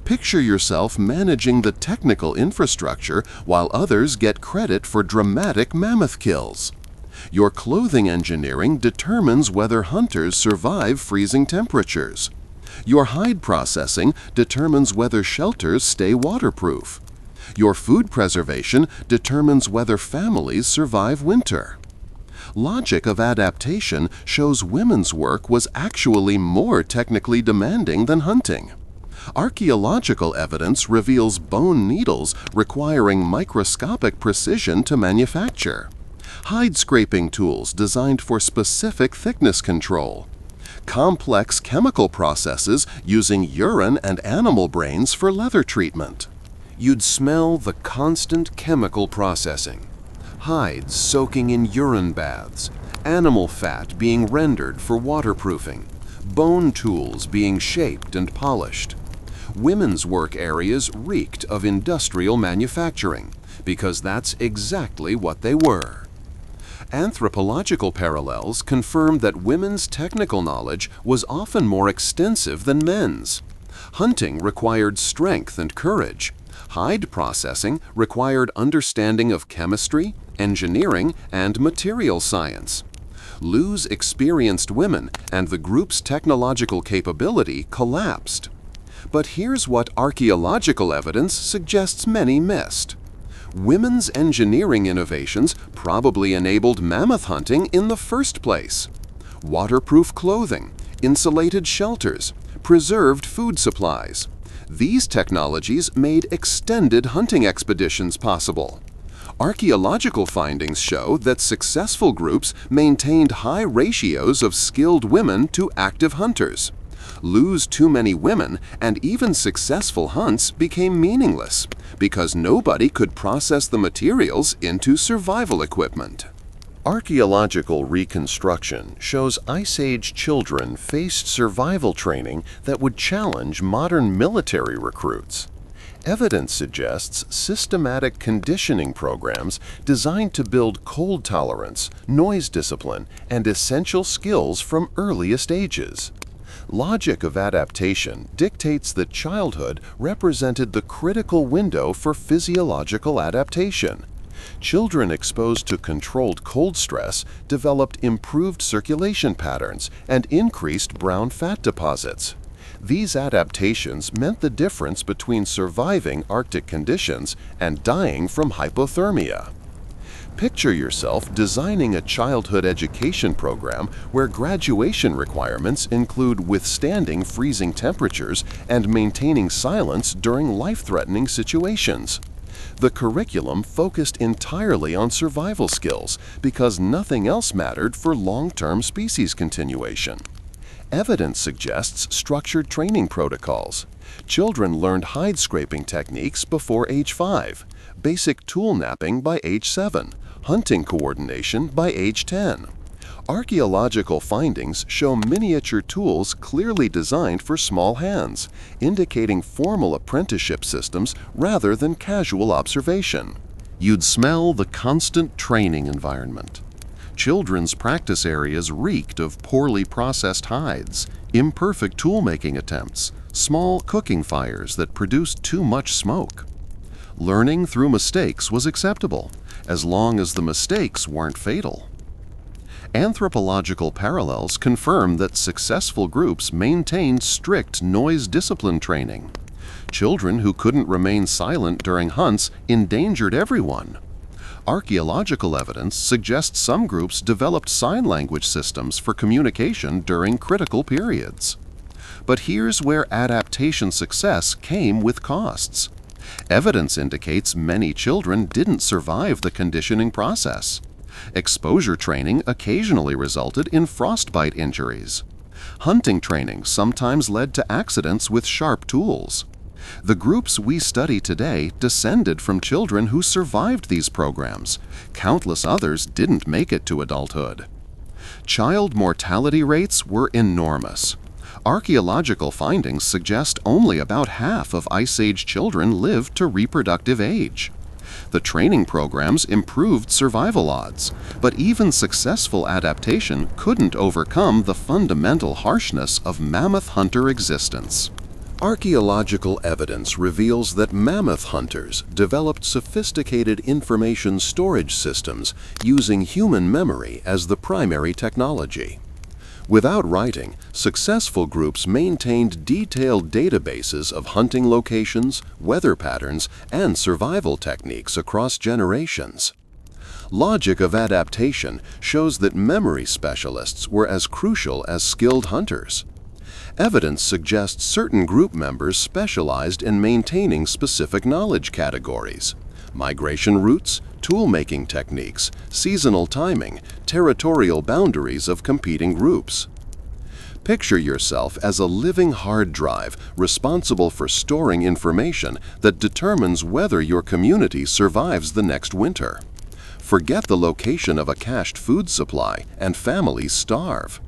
Picture yourself managing the technical infrastructure while others get credit for dramatic mammoth kills. Your clothing engineering determines whether hunters survive freezing temperatures. Your hide processing determines whether shelters stay waterproof. Your food preservation determines whether families survive winter. Logic of adaptation shows women's work was actually more technically demanding than hunting. Archaeological evidence reveals bone needles requiring microscopic precision to manufacture, hide scraping tools designed for specific thickness control, complex chemical processes using urine and animal brains for leather treatment. You'd smell the constant chemical processing. Hides soaking in urine baths, animal fat being rendered for waterproofing, bone tools being shaped and polished. Women's work areas reeked of industrial manufacturing, because that's exactly what they were. Anthropological parallels confirm that women's technical knowledge was often more extensive than men's. Hunting required strength and courage. Hide processing required understanding of chemistry, engineering, and material science. Lose experienced women, and the group's technological capability collapsed. But here's what archaeological evidence suggests many missed. Women's engineering innovations probably enabled mammoth hunting in the first place. Waterproof clothing, insulated shelters, preserved food supplies. These technologies made extended hunting expeditions possible. Archaeological findings show that successful groups maintained high ratios of skilled women to active hunters. Lose too many women, and even successful hunts became meaningless because nobody could process the materials into survival equipment. Archaeological reconstruction shows Ice Age children faced survival training that would challenge modern military recruits. Evidence suggests systematic conditioning programs designed to build cold tolerance, noise discipline, and essential skills from earliest ages. Logic of adaptation dictates that childhood represented the critical window for physiological adaptation. Children exposed to controlled cold stress developed improved circulation patterns and increased brown fat deposits. These adaptations meant the difference between surviving Arctic conditions and dying from hypothermia. Picture yourself designing a childhood education program where graduation requirements include withstanding freezing temperatures and maintaining silence during life-threatening situations. The curriculum focused entirely on survival skills because nothing else mattered for long-term species continuation. Evidence suggests structured training protocols. Children learned hide scraping techniques before age 5, basic tool napping by age 7, hunting coordination by age 10. Archaeological findings show miniature tools clearly designed for small hands, indicating formal apprenticeship systems rather than casual observation. You'd smell the constant training environment. Children's practice areas reeked of poorly processed hides, imperfect tool-making attempts, small cooking fires that produced too much smoke. Learning through mistakes was acceptable, as long as the mistakes weren't fatal. Anthropological parallels confirm that successful groups maintained strict noise discipline training. Children who couldn't remain silent during hunts endangered everyone. Archaeological evidence suggests some groups developed sign language systems for communication during critical periods. But here's where adaptation success came with costs. Evidence indicates many children didn't survive the conditioning process. Exposure training occasionally resulted in frostbite injuries. Hunting training sometimes led to accidents with sharp tools. The groups we study today descended from children who survived these programs. Countless others didn't make it to adulthood. Child mortality rates were enormous. Archaeological findings suggest only about half of Ice Age children lived to reproductive age. The training programs improved survival odds, but even successful adaptation couldn't overcome the fundamental harshness of mammoth hunter existence. Archaeological evidence reveals that mammoth hunters developed sophisticated information storage systems using human memory as the primary technology. Without writing, successful groups maintained detailed databases of hunting locations, weather patterns, and survival techniques across generations. Logic of adaptation shows that memory specialists were as crucial as skilled hunters. Evidence suggests certain group members specialized in maintaining specific knowledge categories: migration routes, tool-making techniques, seasonal timing, territorial boundaries of competing groups. Picture yourself as a living hard drive responsible for storing information that determines whether your community survives the next winter. Forget the location of a cached food supply, and families starve.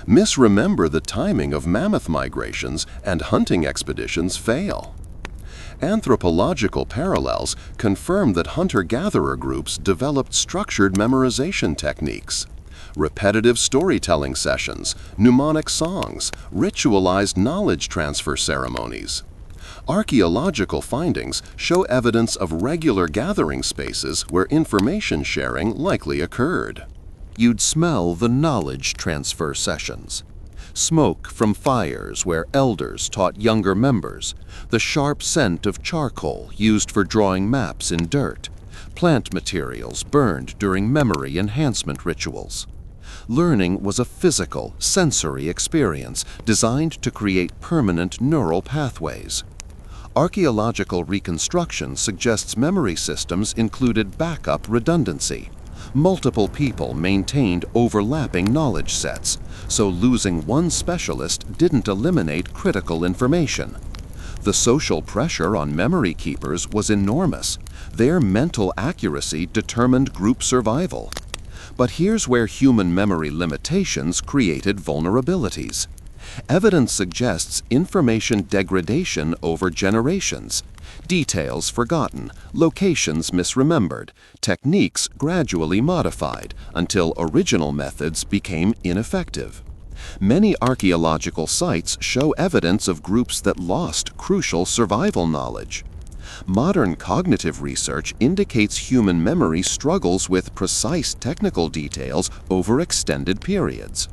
Misremember the timing of mammoth migrations, and hunting expeditions fail. Anthropological parallels confirm that hunter-gatherer groups developed structured memorization techniques. Repetitive storytelling sessions, mnemonic songs, ritualized knowledge transfer ceremonies. Archaeological findings show evidence of regular gathering spaces where information sharing likely occurred. You'd smell the knowledge transfer sessions. Smoke from fires where elders taught younger members, the sharp scent of charcoal used for drawing maps in dirt, plant materials burned during memory enhancement rituals. Learning was a physical, sensory experience designed to create permanent neural pathways. Archaeological reconstruction suggests memory systems included backup redundancy. Multiple people maintained overlapping knowledge sets, so losing one specialist didn't eliminate critical information. The social pressure on memory keepers was enormous. Their mental accuracy determined group survival. But here's where human memory limitations created vulnerabilities. Evidence suggests information degradation over generations. Details forgotten, locations misremembered, techniques gradually modified until original methods became ineffective. Many archaeological sites show evidence of groups that lost crucial survival knowledge. Modern cognitive research indicates human memory struggles with precise technical details over extended periods.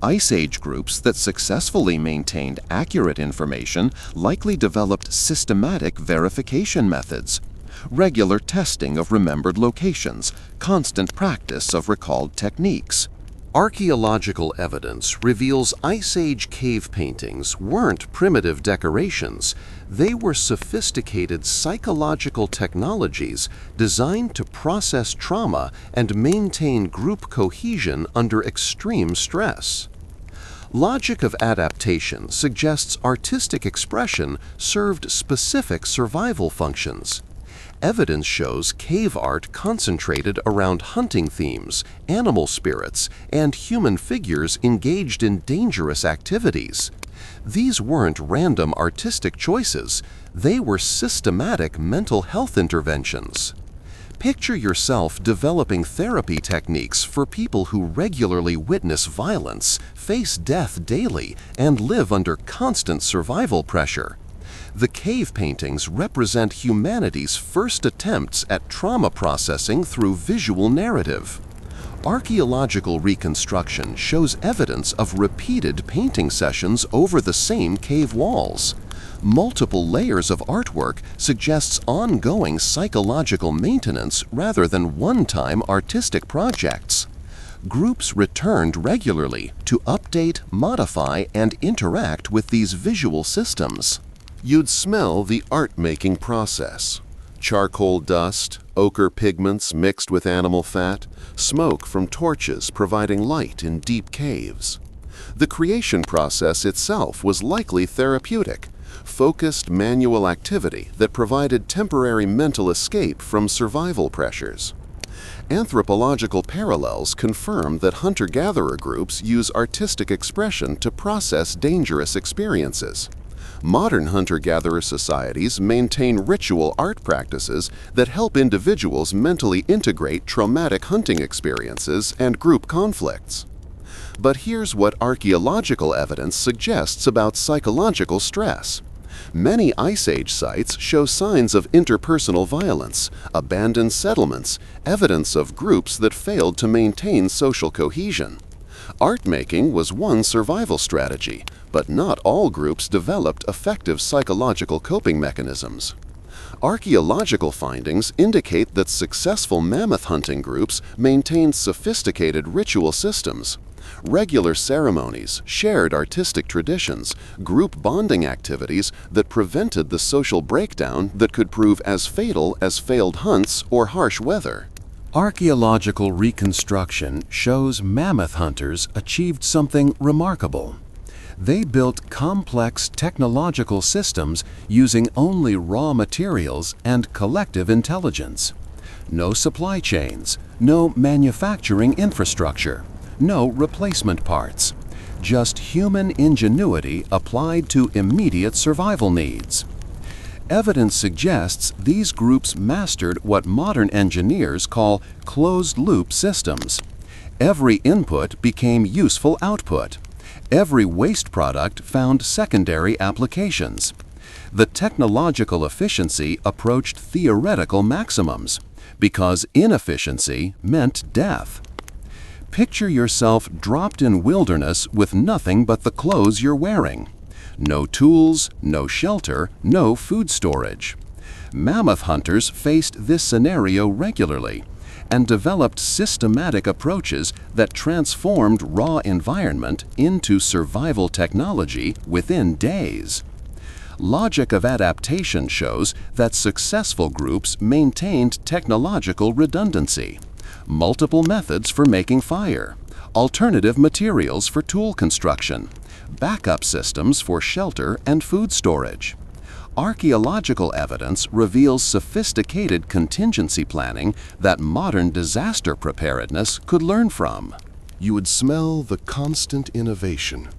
Ice Age groups that successfully maintained accurate information likely developed systematic verification methods. Regular testing of remembered locations, constant practice of recalled techniques. Archaeological evidence reveals Ice Age cave paintings weren't primitive decorations. They were sophisticated psychological technologies designed to process trauma and maintain group cohesion under extreme stress. Logic of adaptation suggests artistic expression served specific survival functions. Evidence shows cave art concentrated around hunting themes, animal spirits, and human figures engaged in dangerous activities. These weren't random artistic choices, they were systematic mental health interventions. Picture yourself developing therapy techniques for people who regularly witness violence, face death daily, and live under constant survival pressure. The cave paintings represent humanity's first attempts at trauma processing through visual narrative. Archaeological reconstruction shows evidence of repeated painting sessions over the same cave walls. Multiple layers of artwork suggests ongoing psychological maintenance rather than one-time artistic projects. Groups returned regularly to update, modify, and interact with these visual systems. You'd smell the art-making process. Charcoal dust, ochre pigments mixed with animal fat, smoke from torches providing light in deep caves. The creation process itself was likely therapeutic, focused manual activity that provided temporary mental escape from survival pressures. Anthropological parallels confirm that hunter-gatherer groups use artistic expression to process dangerous experiences. Modern hunter-gatherer societies maintain ritual art practices that help individuals mentally integrate traumatic hunting experiences and group conflicts. But here's what archaeological evidence suggests about psychological stress. Many Ice Age sites show signs of interpersonal violence, abandoned settlements, evidence of groups that failed to maintain social cohesion. Art-making was one survival strategy, but not all groups developed effective psychological coping mechanisms. Archaeological findings indicate that successful mammoth hunting groups maintained sophisticated ritual systems. Regular ceremonies, shared artistic traditions, group bonding activities that prevented the social breakdown that could prove as fatal as failed hunts or harsh weather. Archaeological reconstruction shows mammoth hunters achieved something remarkable. They built complex technological systems using only raw materials and collective intelligence. No supply chains, no manufacturing infrastructure, no replacement parts. Just human ingenuity applied to immediate survival needs. Evidence suggests these groups mastered what modern engineers call closed-loop systems. Every input became useful output. Every waste product found secondary applications. The technological efficiency approached theoretical maximums, because inefficiency meant death. Picture yourself dropped in wilderness with nothing but the clothes you're wearing. No tools, no shelter, no food storage. Mammoth hunters faced this scenario regularly and developed systematic approaches that transformed raw environment into survival technology within days. Logic of adaptation shows that successful groups maintained technological redundancy, multiple methods for making fire, alternative materials for tool construction, backup systems for shelter and food storage. Archaeological evidence reveals sophisticated contingency planning that modern disaster preparedness could learn from. You would smell the constant innovation.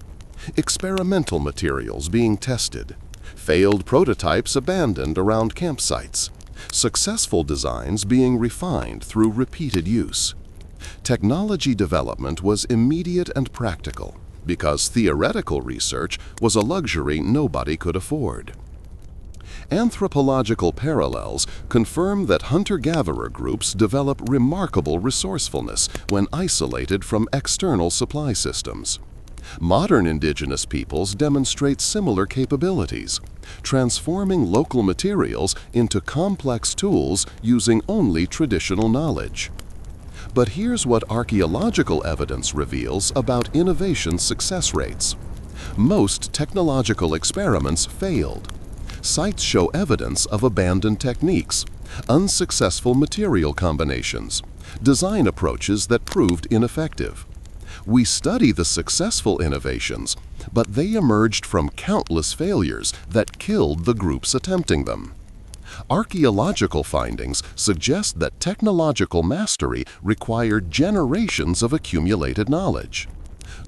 Experimental materials being tested. Failed prototypes abandoned around campsites. Successful designs being refined through repeated use. Technology development was immediate and practical, because theoretical research was a luxury nobody could afford. Anthropological parallels confirm that hunter-gatherer groups develop remarkable resourcefulness when isolated from external supply systems. Modern indigenous peoples demonstrate similar capabilities, transforming local materials into complex tools using only traditional knowledge. But here's what archaeological evidence reveals about innovation success rates. Most technological experiments failed. Sites show evidence of abandoned techniques, unsuccessful material combinations, design approaches that proved ineffective. We study the successful innovations, but they emerged from countless failures that killed the groups attempting them. Archaeological findings suggest that technological mastery required generations of accumulated knowledge.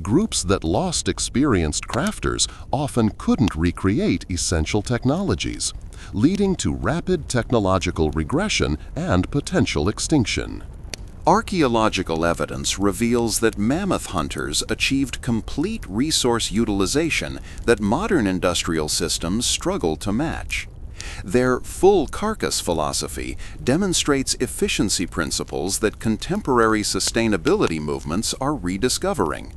Groups that lost experienced crafters often couldn't recreate essential technologies, leading to rapid technological regression and potential extinction. Archaeological evidence reveals that mammoth hunters achieved complete resource utilization that modern industrial systems struggle to match. Their full carcass philosophy demonstrates efficiency principles that contemporary sustainability movements are rediscovering.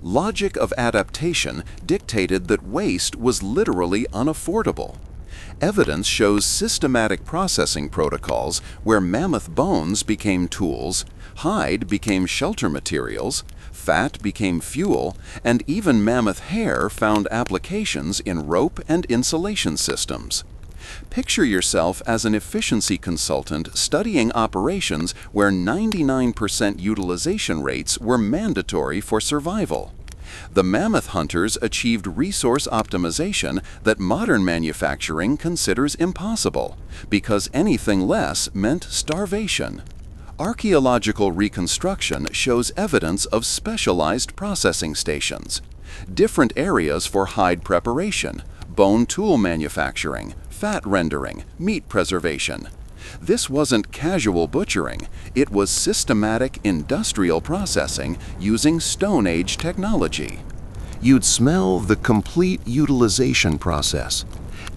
Logic of adaptation dictated that waste was literally unaffordable. Evidence shows systematic processing protocols where mammoth bones became tools, hide became shelter materials, fat became fuel, and even mammoth hair found applications in rope and insulation systems. Picture yourself as an efficiency consultant studying operations where 99% utilization rates were mandatory for survival. The mammoth hunters achieved resource optimization that modern manufacturing considers impossible, because anything less meant starvation. Archaeological reconstruction shows evidence of specialized processing stations, different areas for hide preparation, bone tool manufacturing, fat rendering, meat preservation. This wasn't casual butchering, it was systematic industrial processing using Stone Age technology. You'd smell the complete utilization process.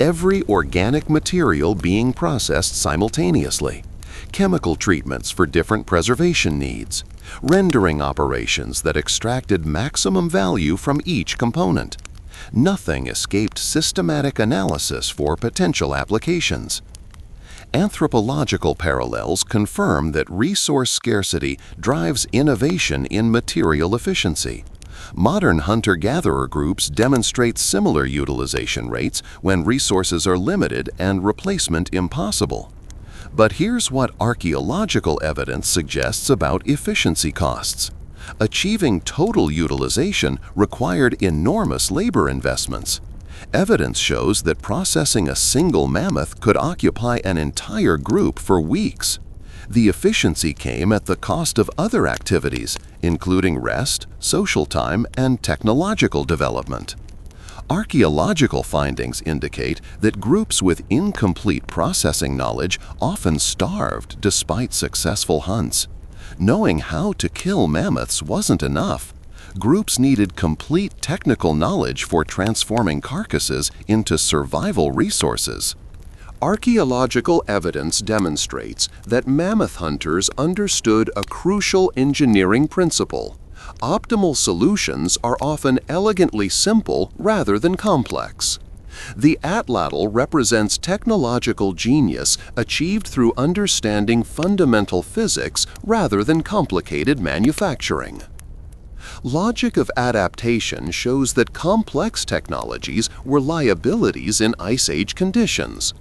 Every organic material being processed simultaneously. Chemical treatments for different preservation needs. Rendering operations that extracted maximum value from each component. Nothing escaped systematic analysis for potential applications. Anthropological parallels confirm that resource scarcity drives innovation in material efficiency. Modern hunter-gatherer groups demonstrate similar utilization rates when resources are limited and replacement impossible. But here's what archaeological evidence suggests about efficiency costs. Achieving total utilization required enormous labor investments. Evidence shows that processing a single mammoth could occupy an entire group for weeks. The efficiency came at the cost of other activities, including rest, social time, and technological development. Archaeological findings indicate that groups with incomplete processing knowledge often starved despite successful hunts. Knowing how to kill mammoths wasn't enough. Groups needed complete technical knowledge for transforming carcasses into survival resources. Archaeological evidence demonstrates that mammoth hunters understood a crucial engineering principle. Optimal solutions are often elegantly simple rather than complex. The atlatl represents technological genius achieved through understanding fundamental physics rather than complicated manufacturing. Logic of adaptation shows that complex technologies were liabilities in Ice Age conditions.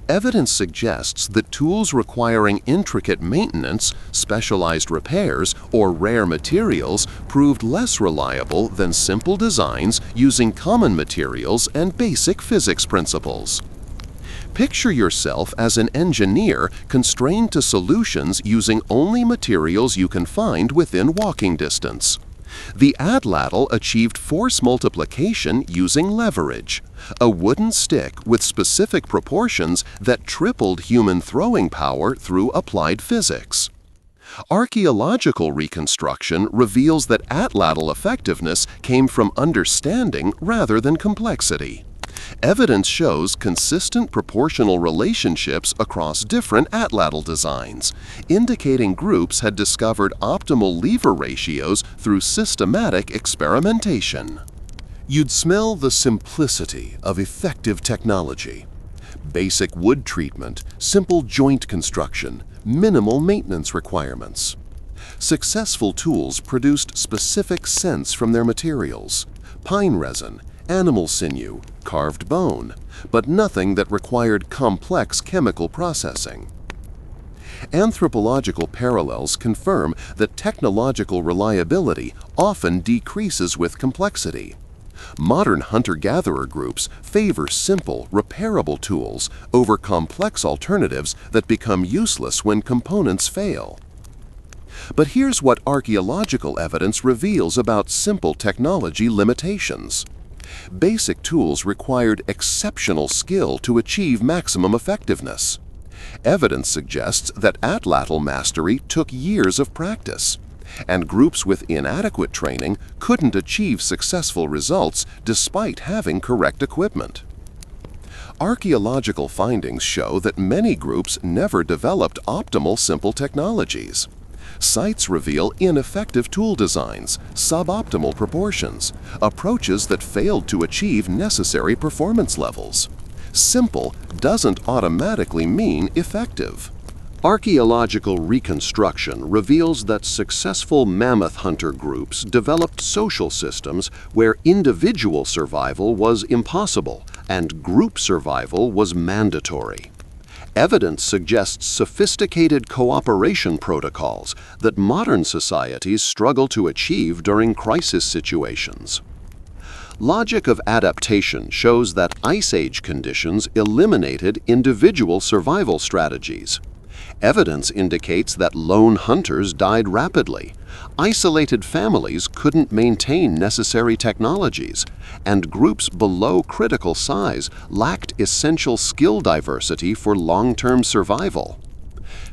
Evidence suggests that tools requiring intricate maintenance, specialized repairs, or rare materials proved less reliable than simple designs using common materials and basic physics principles. Picture yourself as an engineer constrained to solutions using only materials you can find within walking distance. The atlatl achieved force multiplication using leverage, a wooden stick with specific proportions that tripled human throwing power through applied physics. Archaeological reconstruction reveals that atlatl effectiveness came from understanding rather than complexity. Evidence shows consistent proportional relationships across different atlatl designs, indicating groups had discovered optimal lever ratios through systematic experimentation. You'd smell the simplicity of effective technology. Basic wood treatment, simple joint construction, minimal maintenance requirements. Successful tools produced specific scents from their materials: pine resin, animal sinew, carved bone, but nothing that required complex chemical processing. Anthropological parallels confirm that technological reliability often decreases with complexity. Modern hunter-gatherer groups favor simple, repairable tools over complex alternatives that become useless when components fail. But here's what archaeological evidence reveals about simple technology limitations. Basic tools required exceptional skill to achieve maximum effectiveness. Evidence suggests that atlatl mastery took years of practice, and groups with inadequate training couldn't achieve successful results despite having correct equipment. Archaeological findings show that many groups never developed optimal simple technologies. Sites reveal ineffective tool designs, suboptimal proportions, approaches that failed to achieve necessary performance levels. Simple doesn't automatically mean effective. Archaeological reconstruction reveals that successful mammoth hunter groups developed social systems where individual survival was impossible and group survival was mandatory. Evidence suggests sophisticated cooperation protocols that modern societies struggle to achieve during crisis situations. Logic of adaptation shows that Ice Age conditions eliminated individual survival strategies. Evidence indicates that lone hunters died rapidly, isolated families couldn't maintain necessary technologies, and groups below critical size lacked essential skill diversity for long-term survival.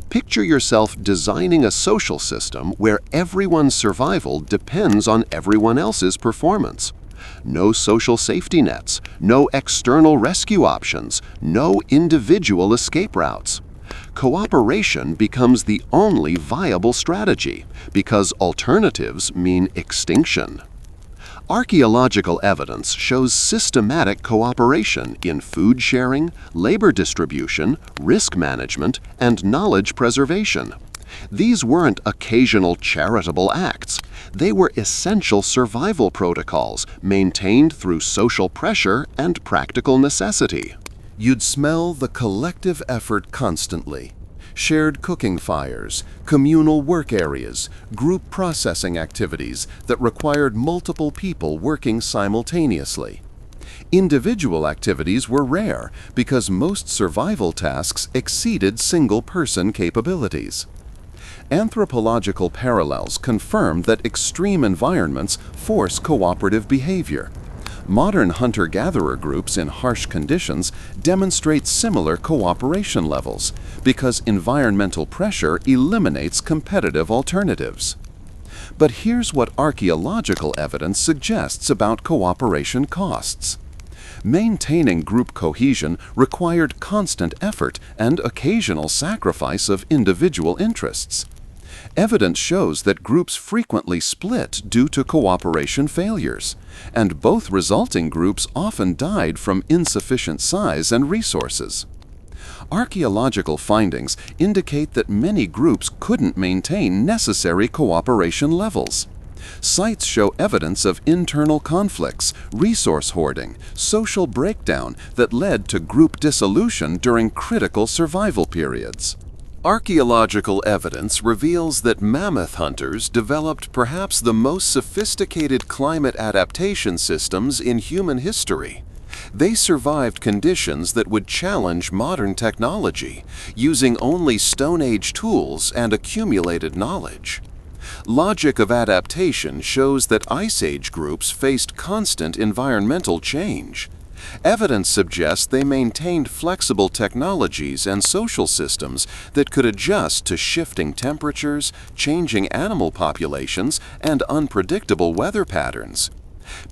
Picture yourself designing a social system where everyone's survival depends on everyone else's performance. No social safety nets, no external rescue options, no individual escape routes. Cooperation becomes the only viable strategy because alternatives mean extinction. Archaeological evidence shows systematic cooperation in food sharing, labor distribution, risk management, and knowledge preservation. These weren't occasional charitable acts. They were essential survival protocols maintained through social pressure and practical necessity. You'd smell the collective effort constantly. Shared cooking fires, communal work areas, group processing activities that required multiple people working simultaneously. Individual activities were rare because most survival tasks exceeded single-person capabilities. Anthropological parallels confirm that extreme environments force cooperative behavior. Modern hunter-gatherer groups in harsh conditions demonstrate similar cooperation levels because environmental pressure eliminates competitive alternatives. But here's what archaeological evidence suggests about cooperation costs. Maintaining group cohesion required constant effort and occasional sacrifice of individual interests. Evidence shows that groups frequently split due to cooperation failures, and both resulting groups often died from insufficient size and resources. Archaeological findings indicate that many groups couldn't maintain necessary cooperation levels. Sites show evidence of internal conflicts, resource hoarding, social breakdown that led to group dissolution during critical survival periods. Archaeological evidence reveals that mammoth hunters developed perhaps the most sophisticated climate adaptation systems in human history. They survived conditions that would challenge modern technology, using only Stone Age tools and accumulated knowledge. Logic of adaptation shows that Ice Age groups faced constant environmental change. Evidence suggests they maintained flexible technologies and social systems that could adjust to shifting temperatures, changing animal populations, and unpredictable weather patterns.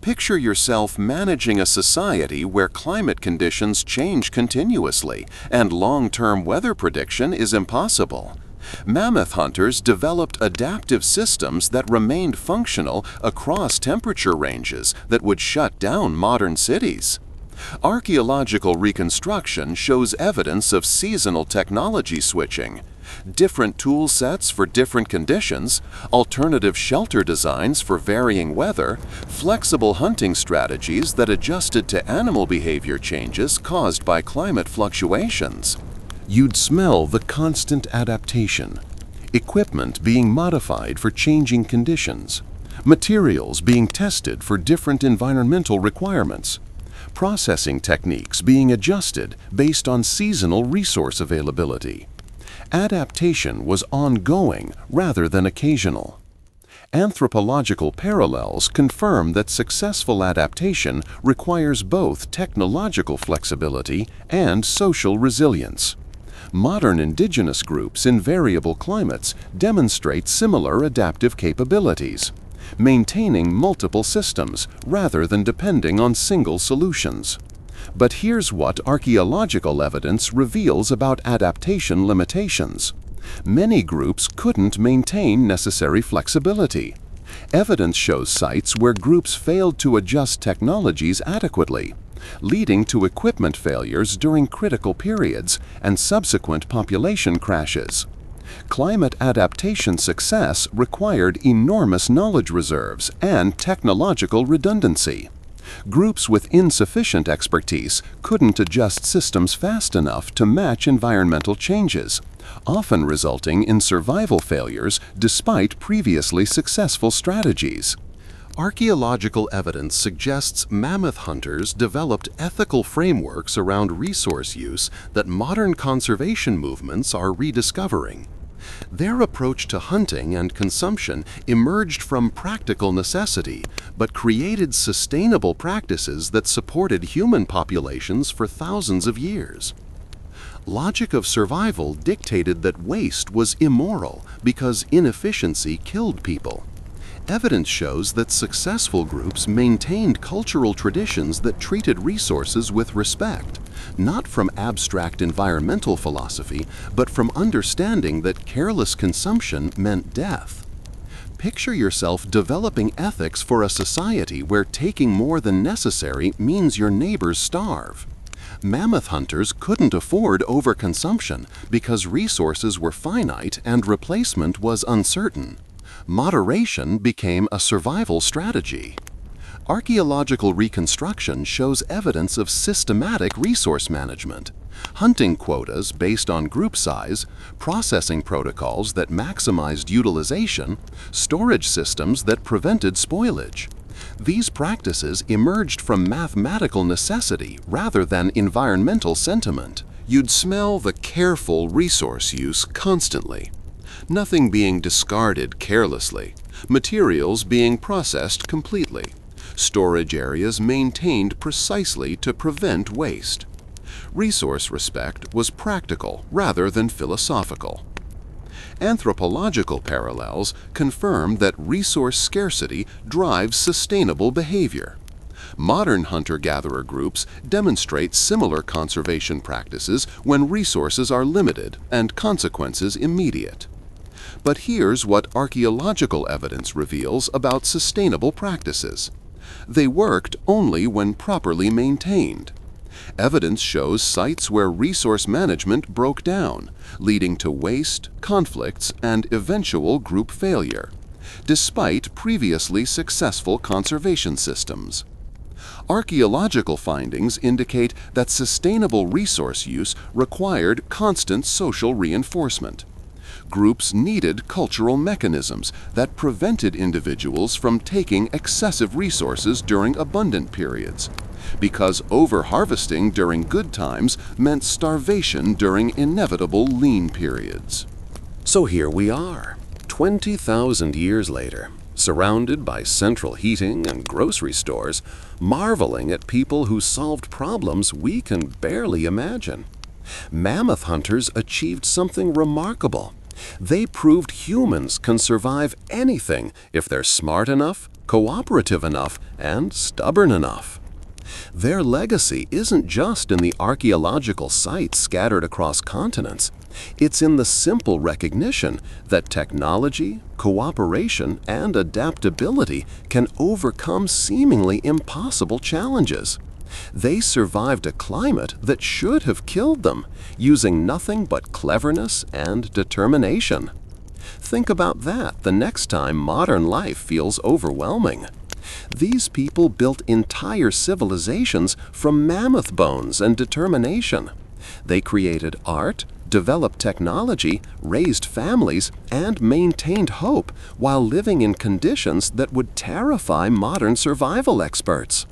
Picture yourself managing a society where climate conditions change continuously and long-term weather prediction is impossible. Mammoth hunters developed adaptive systems that remained functional across temperature ranges that would shut down modern cities. Archaeological reconstruction shows evidence of seasonal technology switching, different tool sets for different conditions, alternative shelter designs for varying weather, flexible hunting strategies that adjusted to animal behavior changes caused by climate fluctuations. You'd smell the constant adaptation, equipment being modified for changing conditions, materials being tested for different environmental requirements, processing techniques being adjusted based on seasonal resource availability. Adaptation was ongoing rather than occasional. Anthropological parallels confirm that successful adaptation requires both technological flexibility and social resilience. Modern indigenous groups in variable climates demonstrate similar adaptive capabilities, maintaining multiple systems rather than depending on single solutions. But here's what archaeological evidence reveals about adaptation limitations. Many groups couldn't maintain necessary flexibility. Evidence shows sites where groups failed to adjust technologies adequately, leading to equipment failures during critical periods and subsequent population crashes. Climate adaptation success required enormous knowledge reserves and technological redundancy. Groups with insufficient expertise couldn't adjust systems fast enough to match environmental changes, often resulting in survival failures despite previously successful strategies. Archaeological evidence suggests mammoth hunters developed ethical frameworks around resource use that modern conservation movements are rediscovering. Their approach to hunting and consumption emerged from practical necessity, but created sustainable practices that supported human populations for thousands of years. Logic of survival dictated that waste was immoral because inefficiency killed people. Evidence shows that successful groups maintained cultural traditions that treated resources with respect, not from abstract environmental philosophy, but from understanding that careless consumption meant death. Picture yourself developing ethics for a society where taking more than necessary means your neighbors starve. Mammoth hunters couldn't afford overconsumption because resources were finite and replacement was uncertain. Moderation became a survival strategy. Archaeological reconstruction shows evidence of systematic resource management. Hunting quotas based on group size, processing protocols that maximized utilization, storage systems that prevented spoilage. These practices emerged from mathematical necessity rather than environmental sentiment. You'd smell the careful resource use constantly. Nothing being discarded carelessly, materials being processed completely, storage areas maintained precisely to prevent waste. Resource respect was practical rather than philosophical. Anthropological parallels confirm that resource scarcity drives sustainable behavior. Modern hunter-gatherer groups demonstrate similar conservation practices when resources are limited and consequences immediate. But here's what archaeological evidence reveals about sustainable practices. They worked only when properly maintained. Evidence shows sites where resource management broke down, leading to waste, conflicts, and eventual group failure, despite previously successful conservation systems. Archaeological findings indicate that sustainable resource use required constant social reinforcement. Groups needed cultural mechanisms that prevented individuals from taking excessive resources during abundant periods, because over-harvesting during good times meant starvation during inevitable lean periods. So here we are, 20,000 years later, surrounded by central heating and grocery stores, marveling at people who solved problems we can barely imagine. Mammoth hunters achieved something remarkable. They proved humans can survive anything if they're smart enough, cooperative enough, and stubborn enough. Their legacy isn't just in the archaeological sites scattered across continents. It's in the simple recognition that technology, cooperation, and adaptability can overcome seemingly impossible challenges. They survived a climate that should have killed them, using nothing but cleverness and determination. Think about that the next time modern life feels overwhelming. These people built entire civilizations from mammoth bones and determination. They created art, developed technology, raised families, and maintained hope while living in conditions that would terrify modern survival experts.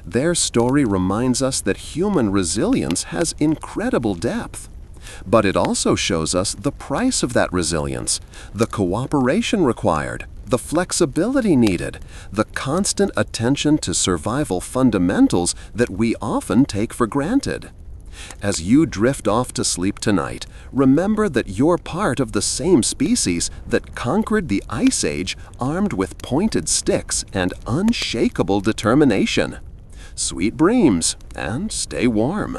Their story reminds us that human resilience has incredible depth. But it also shows us the price of that resilience, the cooperation required, the flexibility needed, the constant attention to survival fundamentals that we often take for granted. As you drift off to sleep tonight, remember that you're part of the same species that conquered the Ice Age armed with pointed sticks and unshakable determination. Sweet dreams, and stay warm.